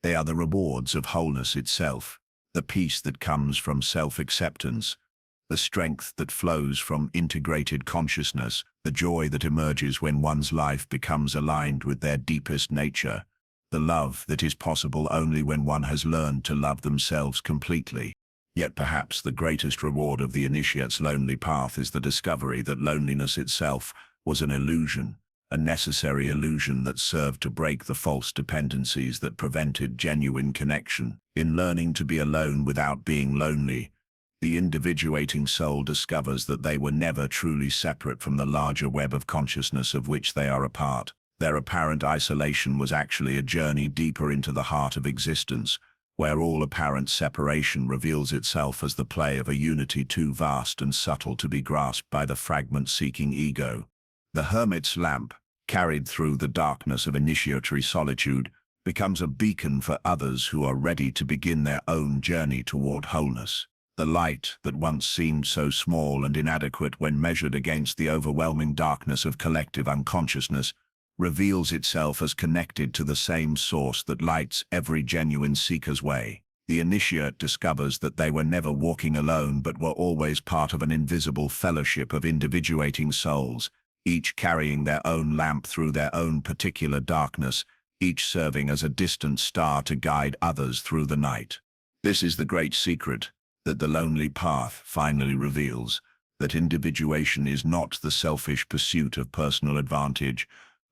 Speaker 1: They are the rewards of wholeness itself, the peace that comes from self-acceptance, the strength that flows from integrated consciousness, the joy that emerges when one's life becomes aligned with their deepest nature, the love that is possible only when one has learned to love themselves completely. Yet perhaps the greatest reward of the initiate's lonely path is the discovery that loneliness itself was an illusion, a necessary illusion that served to break the false dependencies that prevented genuine connection. In learning to be alone without being lonely, the individuating soul discovers that they were never truly separate from the larger web of consciousness of which they are a part. Their apparent isolation was actually a journey deeper into the heart of existence, where all apparent separation reveals itself as the play of a unity too vast and subtle to be grasped by the fragment-seeking ego. The hermit's lamp, carried through the darkness of initiatory solitude, becomes a beacon for others who are ready to begin their own journey toward wholeness. The light that once seemed so small and inadequate when measured against the overwhelming darkness of collective unconsciousness reveals itself as connected to the same source that lights every genuine seeker's way. The initiate discovers that they were never walking alone but were always part of an invisible fellowship of individuating souls, each carrying their own lamp through their own particular darkness, each serving as a distant star to guide others through the night. This is the great secret that the lonely path finally reveals, that individuation is not the selfish pursuit of personal advantage,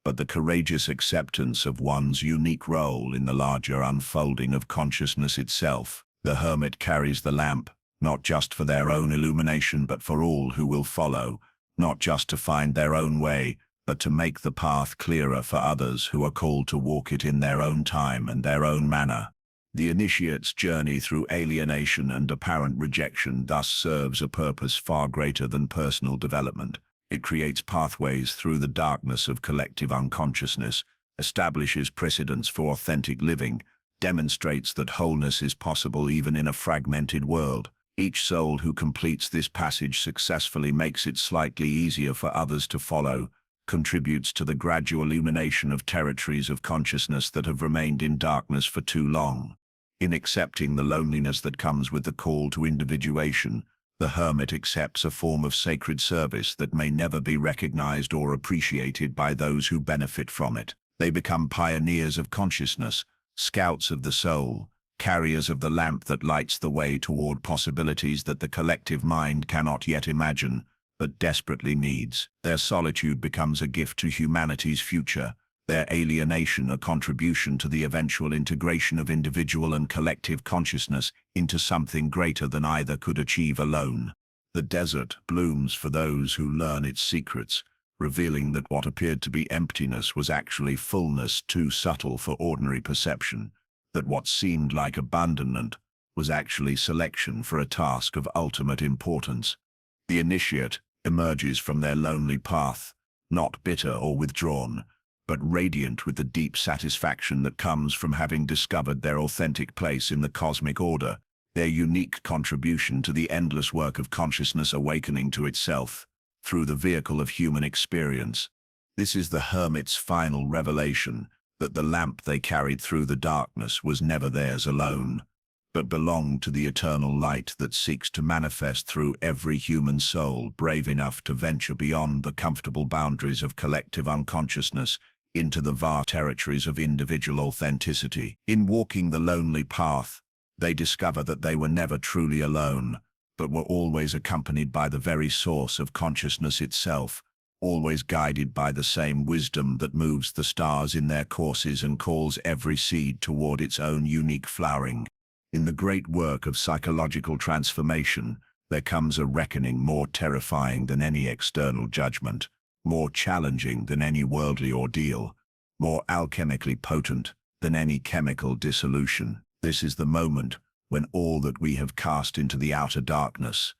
Speaker 1: but the courageous acceptance of one's unique role in the larger unfolding of consciousness itself. The hermit carries the lamp, not just for their own illumination but for all who will follow, not just to find their own way, but to make the path clearer for others who are called to walk it in their own time and their own manner. The initiate's journey through alienation and apparent rejection thus serves a purpose far greater than personal development. It creates pathways through the darkness of collective unconsciousness, establishes precedents for authentic living, demonstrates that wholeness is possible even in a fragmented world. Each soul who completes this passage successfully makes it slightly easier for others to follow, contributes to the gradual illumination of territories of consciousness that have remained in darkness for too long. In accepting the loneliness that comes with the call to individuation, the hermit accepts a form of sacred service that may never be recognized or appreciated by those who benefit from it. They become pioneers of consciousness, scouts of the soul, carriers of the lamp that lights the way toward possibilities that the collective mind cannot yet imagine, but desperately needs. Their solitude becomes a gift to humanity's future, their alienation a contribution to the eventual integration of individual and collective consciousness into something greater than either could achieve alone. The desert blooms for those who learn its secrets, revealing that what appeared to be emptiness was actually fullness too subtle for ordinary perception, that what seemed like abandonment was actually selection for a task of ultimate importance. The initiate emerges from their lonely path, not bitter or withdrawn, but radiant with the deep satisfaction that comes from having discovered their authentic place in the cosmic order, their unique contribution to the endless work of consciousness awakening to itself through the vehicle of human experience. This is the hermit's final revelation, that the lamp they carried through the darkness was never theirs alone, but belonged to the eternal light that seeks to manifest through every human soul brave enough to venture beyond the comfortable boundaries of collective unconsciousness into the vast territories of individual authenticity. In walking the lonely path, they discover that they were never truly alone, but were always accompanied by the very source of consciousness itself, always guided by the same wisdom that moves the stars in their courses and calls every seed toward its own unique flowering. In the great work of psychological transformation, there comes a reckoning more terrifying than any external judgment, more challenging than any worldly ordeal, more alchemically potent than any chemical dissolution. This is the moment when all that we have cast into the outer darkness,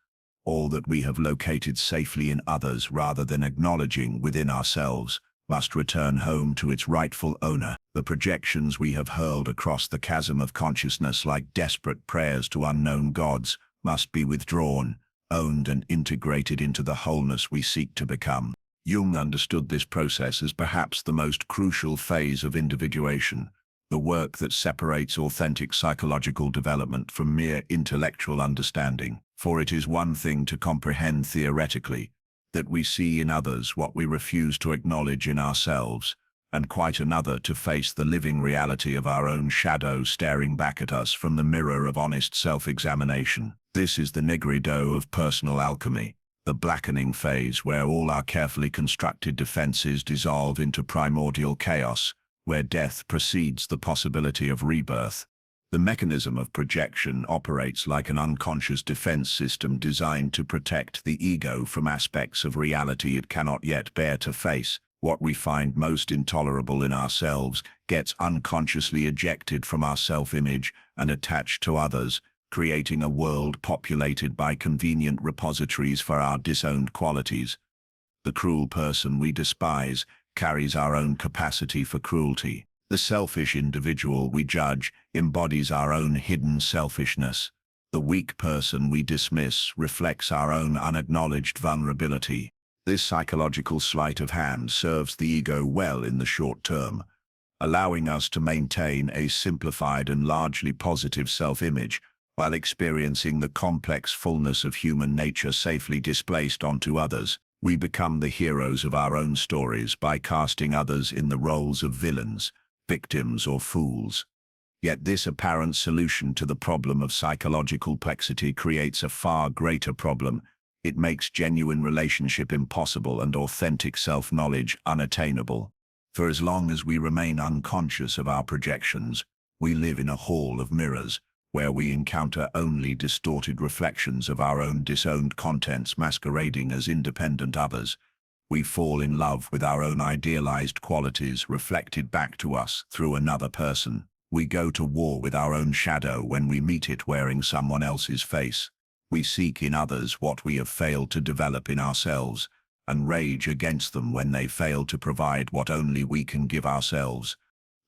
Speaker 1: all that we have located safely in others rather than acknowledging within ourselves, must return home to its rightful owner. The projections we have hurled across the chasm of consciousness like desperate prayers to unknown gods must be withdrawn, owned and integrated into the wholeness we seek to become. Jung understood this process as perhaps the most crucial phase of individuation, the work that separates authentic psychological development from mere intellectual understanding. For it is one thing to comprehend theoretically that we see in others what we refuse to acknowledge in ourselves, and quite another to face the living reality of our own shadow staring back at us from the mirror of honest self-examination. This is the nigrido of personal alchemy, the blackening phase where all our carefully constructed defenses dissolve into primordial chaos, where death precedes the possibility of rebirth. The mechanism of projection operates like an unconscious defense system designed to protect the ego from aspects of reality it cannot yet bear to face. What we find most intolerable in ourselves gets unconsciously ejected from our self-image and attached to others, creating a world populated by convenient repositories for our disowned qualities. The cruel person we despise carries our own capacity for cruelty. The selfish individual we judge embodies our own hidden selfishness. The weak person we dismiss reflects our own unacknowledged vulnerability. This psychological sleight of hand serves the ego well in the short term, allowing us to maintain a simplified and largely positive self-image while experiencing the complex fullness of human nature safely displaced onto others. We become the heroes of our own stories by casting others in the roles of villains, victims or fools. Yet this apparent solution to the problem of psychological complexity creates a far greater problem. It makes genuine relationship impossible and authentic self-knowledge unattainable. For as long as we remain unconscious of our projections, we live in a hall of mirrors, where we encounter only distorted reflections of our own disowned contents masquerading as independent others. We fall in love with our own idealized qualities reflected back to us through another person. We go to war with our own shadow when we meet it wearing someone else's face. We seek in others what we have failed to develop in ourselves, and rage against them when they fail to provide what only we can give ourselves.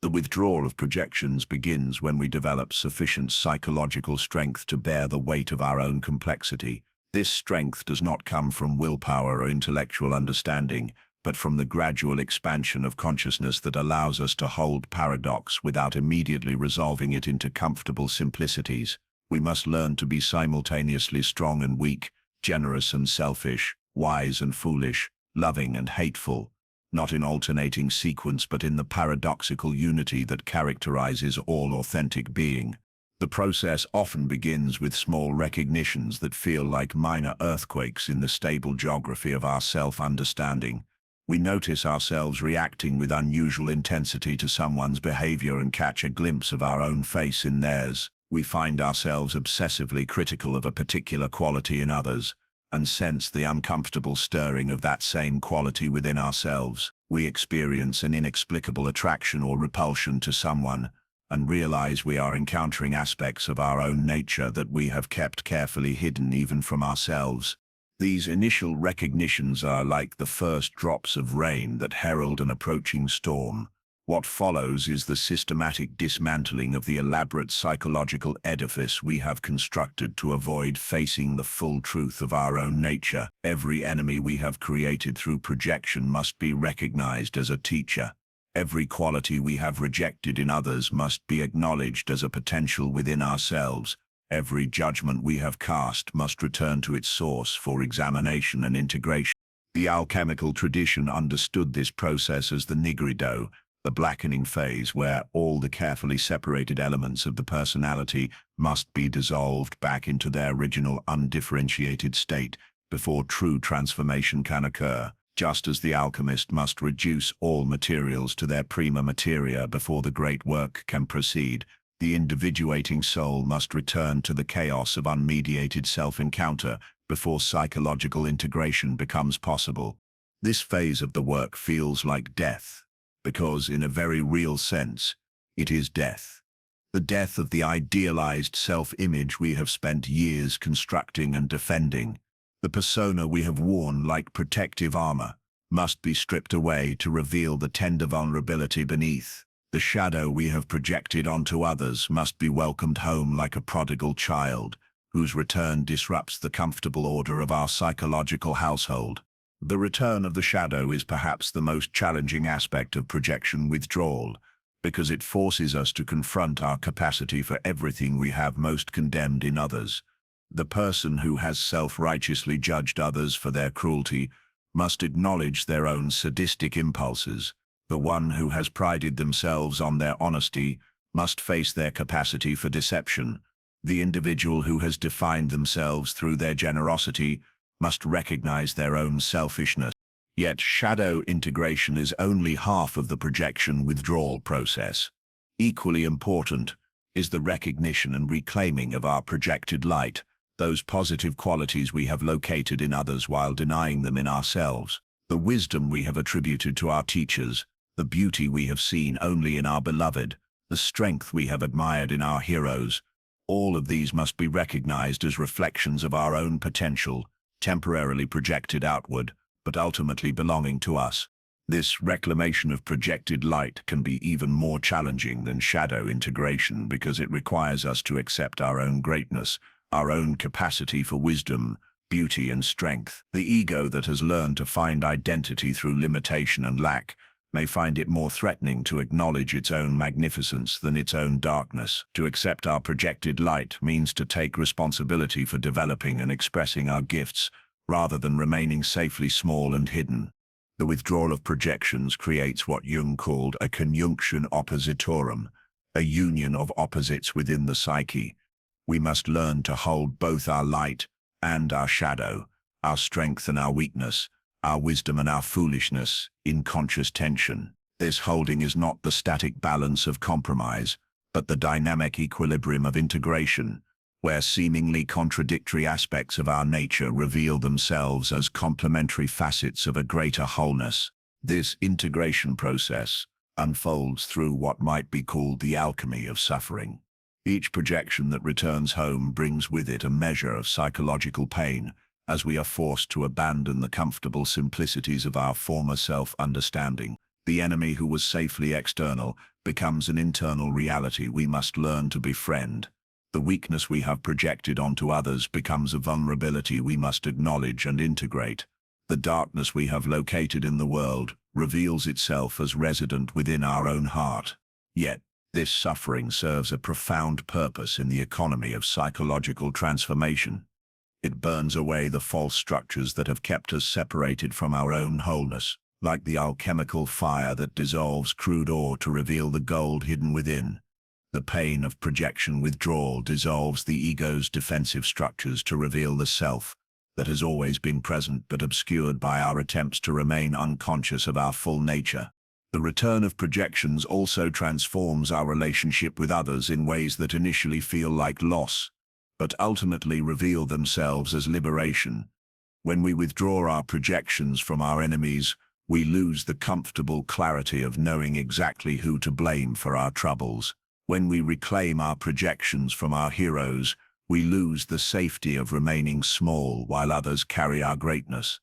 Speaker 1: The withdrawal of projections begins when we develop sufficient psychological strength to bear the weight of our own complexity. This strength does not come from willpower or intellectual understanding, but from the gradual expansion of consciousness that allows us to hold paradox without immediately resolving it into comfortable simplicities. We must learn to be simultaneously strong and weak, generous and selfish, wise and foolish, loving and hateful, not in alternating sequence but in the paradoxical unity that characterizes all authentic being. The process often begins with small recognitions that feel like minor earthquakes in the stable geography of our self-understanding. We notice ourselves reacting with unusual intensity to someone's behavior and catch a glimpse of our own face in theirs. We find ourselves obsessively critical of a particular quality in others, and sense the uncomfortable stirring of that same quality within ourselves. We experience an inexplicable attraction or repulsion to someone, and realize we are encountering aspects of our own nature that we have kept carefully hidden even from ourselves. These initial recognitions are like the first drops of rain that herald an approaching storm. What follows is the systematic dismantling of the elaborate psychological edifice we have constructed to avoid facing the full truth of our own nature. Every enemy we have created through projection must be recognized as a teacher. Every quality we have rejected in others must be acknowledged as a potential within ourselves. Every judgment we have cast must return to its source for examination and integration. The alchemical tradition understood this process as the nigrido, the blackening phase where all the carefully separated elements of the personality must be dissolved back into their original undifferentiated state before true transformation can occur. Just as the alchemist must reduce all materials to their prima materia before the great work can proceed, the individuating soul must return to the chaos of unmediated self-encounter before psychological integration becomes possible. This phase of the work feels like death, because in a very real sense, it is death. The death of the idealized self-image we have spent years constructing and defending. The persona we have worn like protective armor, must be stripped away to reveal the tender vulnerability beneath. The shadow we have projected onto others must be welcomed home like a prodigal child, whose return disrupts the comfortable order of our psychological household. The return of the shadow is perhaps the most challenging aspect of projection withdrawal, because it forces us to confront our capacity for everything we have most condemned in others. The person who has self-righteously judged others for their cruelty must acknowledge their own sadistic impulses. The one who has prided themselves on their honesty must face their capacity for deception. The individual who has defined themselves through their generosity must recognize their own selfishness. Yet shadow integration is only half of the projection withdrawal process. Equally important is the recognition and reclaiming of our projected light, those positive qualities we have located in others while denying them in ourselves, the wisdom we have attributed to our teachers, the beauty we have seen only in our beloved, the strength we have admired in our heroes. All of these must be recognized as reflections of our own potential, temporarily projected outward, but ultimately belonging to us. This reclamation of projected light can be even more challenging than shadow integration because it requires us to accept our own greatness, our own capacity for wisdom, beauty and strength. The ego that has learned to find identity through limitation and lack may find it more threatening to acknowledge its own magnificence than its own darkness. To accept our projected light means to take responsibility for developing and expressing our gifts, rather than remaining safely small and hidden. The withdrawal of projections creates what Jung called a conjunction oppositorum, a union of opposites within the psyche. We must learn to hold both our light and our shadow, our strength and our weakness, our wisdom and our foolishness, in conscious tension. This holding is not the static balance of compromise, but the dynamic equilibrium of integration, where seemingly contradictory aspects of our nature reveal themselves as complementary facets of a greater wholeness. This integration process unfolds through what might be called the alchemy of suffering. Each projection that returns home brings with it a measure of psychological pain, as we are forced to abandon the comfortable simplicities of our former self-understanding. The enemy who was safely external becomes an internal reality we must learn to befriend. The weakness we have projected onto others becomes a vulnerability we must acknowledge and integrate. The darkness we have located in the world reveals itself as resident within our own heart. Yet, this suffering serves a profound purpose in the economy of psychological transformation. It burns away the false structures that have kept us separated from our own wholeness, like the alchemical fire that dissolves crude ore to reveal the gold hidden within. The pain of projection withdrawal dissolves the ego's defensive structures to reveal the self that has always been present but obscured by our attempts to remain unconscious of our full nature. The return of projections also transforms our relationship with others in ways that initially feel like loss, but ultimately reveal themselves as liberation. When we withdraw our projections from our enemies, we lose the comfortable clarity of knowing exactly who to blame for our troubles. When we reclaim our projections from our heroes, we lose the safety of remaining small while others carry our greatness.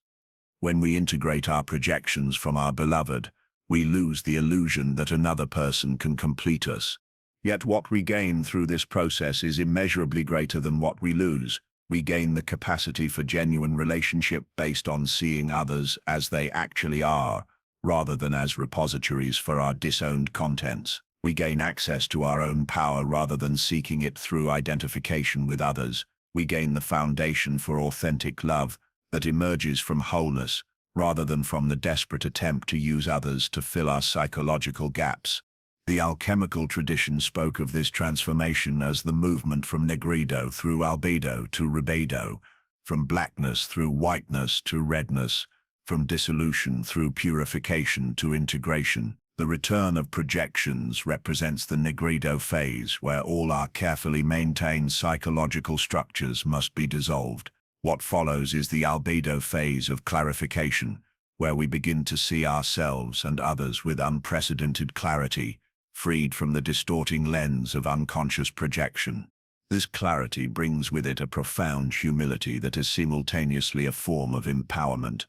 Speaker 1: When we integrate our projections from our beloved, we lose the illusion that another person can complete us. Yet what we gain through this process is immeasurably greater than what we lose. We gain the capacity for genuine relationship based on seeing others as they actually are, rather than as repositories for our disowned contents. We gain access to our own power rather than seeking it through identification with others. We gain the foundation for authentic love that emerges from wholeness, rather than from the desperate attempt to use others to fill our psychological gaps. The alchemical tradition spoke of this transformation as the movement from negrido through albedo to rubedo, from blackness through whiteness to redness, from dissolution through purification to integration. The return of projections represents the negrido phase, where all our carefully maintained psychological structures must be dissolved. What follows is the albedo phase of clarification, where we begin to see ourselves and others with unprecedented clarity, freed from the distorting lens of unconscious projection. This clarity brings with it a profound humility that is simultaneously a form of empowerment.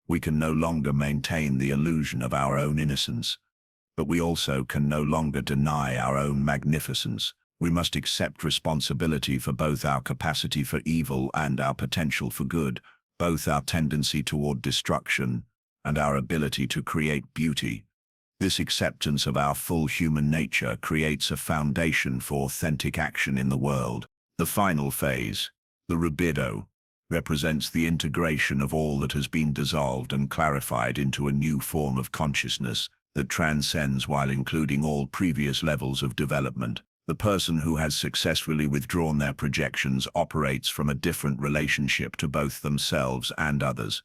Speaker 1: We can no longer maintain the illusion of our own innocence, but we also can no longer deny our own magnificence. We must accept responsibility for both our capacity for evil and our potential for good, both our tendency toward destruction and our ability to create beauty. This acceptance of our full human nature creates a foundation for authentic action in the world. The final phase, the libido, represents the integration of all that has been dissolved and clarified into a new form of consciousness that transcends while including all previous levels of development. The person who has successfully withdrawn their projections operates from a different relationship to both themselves and others.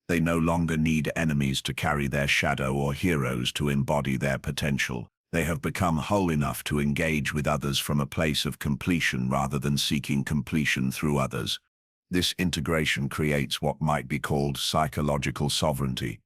Speaker 1: They no longer need enemies to carry their shadow or heroes to embody their potential. They have become whole enough to engage with others from a place of completion rather than seeking completion through others. This integration creates what might be called psychological sovereignty,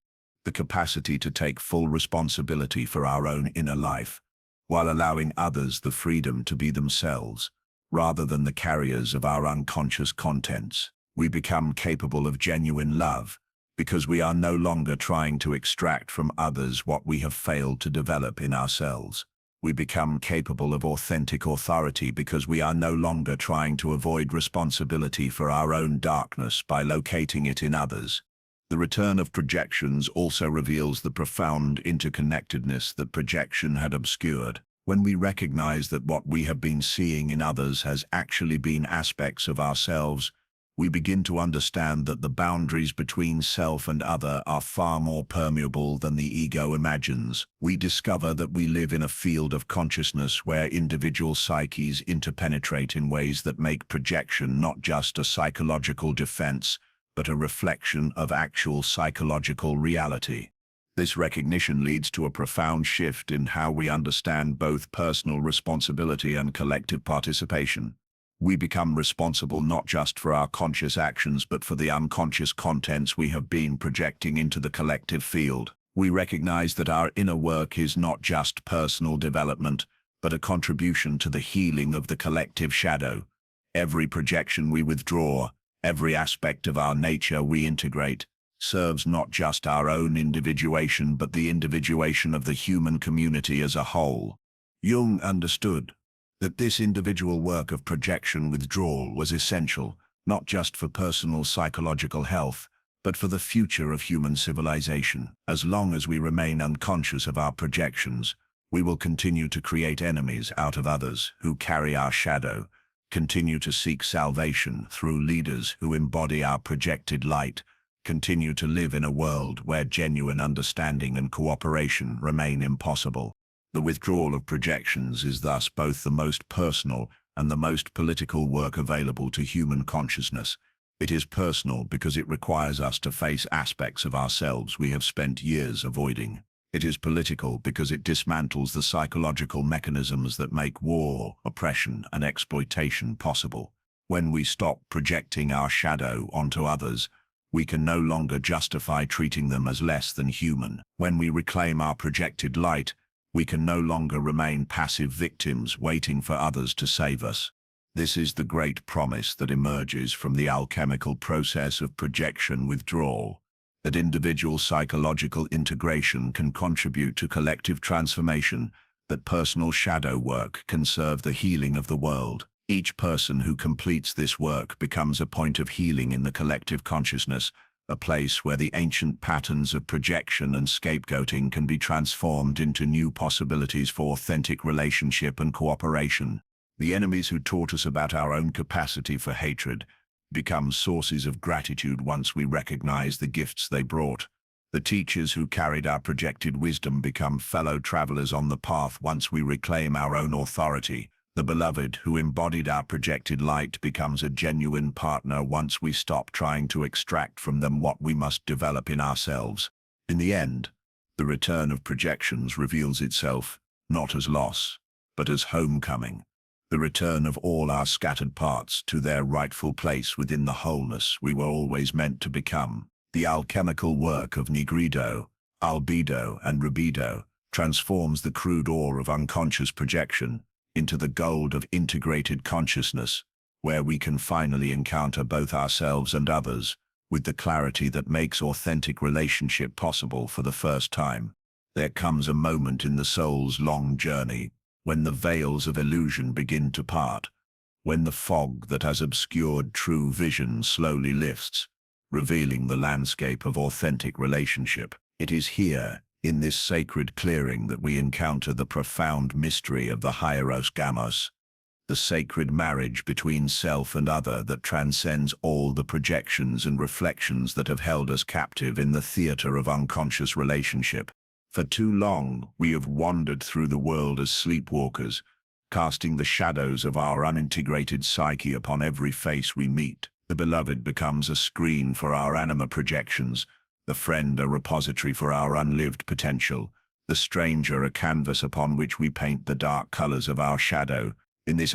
Speaker 1: the capacity to take full responsibility for our own inner life, while allowing others the freedom to be themselves, rather than the carriers of our unconscious contents. We become capable of genuine love, because we are no longer trying to extract from others what we have failed to develop in ourselves. We become capable of authentic authority because we are no longer trying to avoid responsibility for our own darkness by locating it in others. The return of projections also reveals the profound interconnectedness that projection had obscured. When we recognize that what we have been seeing in others has actually been aspects of ourselves, we begin to understand that the boundaries between self and other are far more permeable than the ego imagines. We discover that we live in a field of consciousness where individual psyches interpenetrate in ways that make projection not just a psychological defense, but a reflection of actual psychological reality. This recognition leads to a profound shift in how we understand both personal responsibility and collective participation. We become responsible not just for our conscious actions but for the unconscious contents we have been projecting into the collective field. We recognize that our inner work is not just personal development, but a contribution to the healing of the collective shadow. Every projection we withdraw, every aspect of our nature we integrate, serves not just our own individuation but the individuation of the human community as a whole. Jung understood that this individual work of projection withdrawal was essential, not just for personal psychological health, but for the future of human civilization. As long as we remain unconscious of our projections, we will continue to create enemies out of others who carry our shadow, continue to seek salvation through leaders who embody our projected light, continue to live in a world where genuine understanding and cooperation remain impossible. The withdrawal of projections is thus both the most personal and the most political work available to human consciousness. It is personal because it requires us to face aspects of ourselves we have spent years avoiding. It is political because it dismantles the psychological mechanisms that make war, oppression, and exploitation possible. When we stop projecting our shadow onto others, we can no longer justify treating them as less than human. When we reclaim our projected light, we can no longer remain passive victims waiting for others to save us. This is the great promise that emerges from the alchemical process of projection withdrawal, that individual psychological integration can contribute to collective transformation, that personal shadow work can serve the healing of the world. Each person who completes this work becomes a point of healing in the collective consciousness, a place where the ancient patterns of projection and scapegoating can be transformed into new possibilities for authentic relationship and cooperation. The enemies who taught us about our own capacity for hatred become sources of gratitude once we recognize the gifts they brought. The teachers who carried our projected wisdom become fellow travelers on the path once we reclaim our own authority. The beloved who embodied our projected light becomes a genuine partner once we stop trying to extract from them what we must develop in ourselves. In the end, the return of projections reveals itself not as loss, but as homecoming, the return of all our scattered parts to their rightful place within the wholeness we were always meant to become. The alchemical work of nigredo, albedo, and rubedo transforms the crude ore of unconscious projection into the gold of integrated consciousness, where we can finally encounter both ourselves and others with the clarity that makes authentic relationship possible for the first time. There comes a moment in the soul's long journey when the veils of illusion begin to part, when the fog that has obscured true vision slowly lifts, revealing the landscape of authentic relationship. It is here, in this sacred clearing, that we encounter the profound mystery of the hieros gamos, the sacred marriage between self and other that transcends all the projections and reflections that have held us captive in the theater of unconscious relationship. For too long, we have wandered through the world as sleepwalkers, casting the shadows of our unintegrated psyche upon every face we meet. The beloved becomes a screen for our anima projections, the friend a repository for our unlived potential, the stranger a canvas upon which we paint the dark colors of our shadow. In this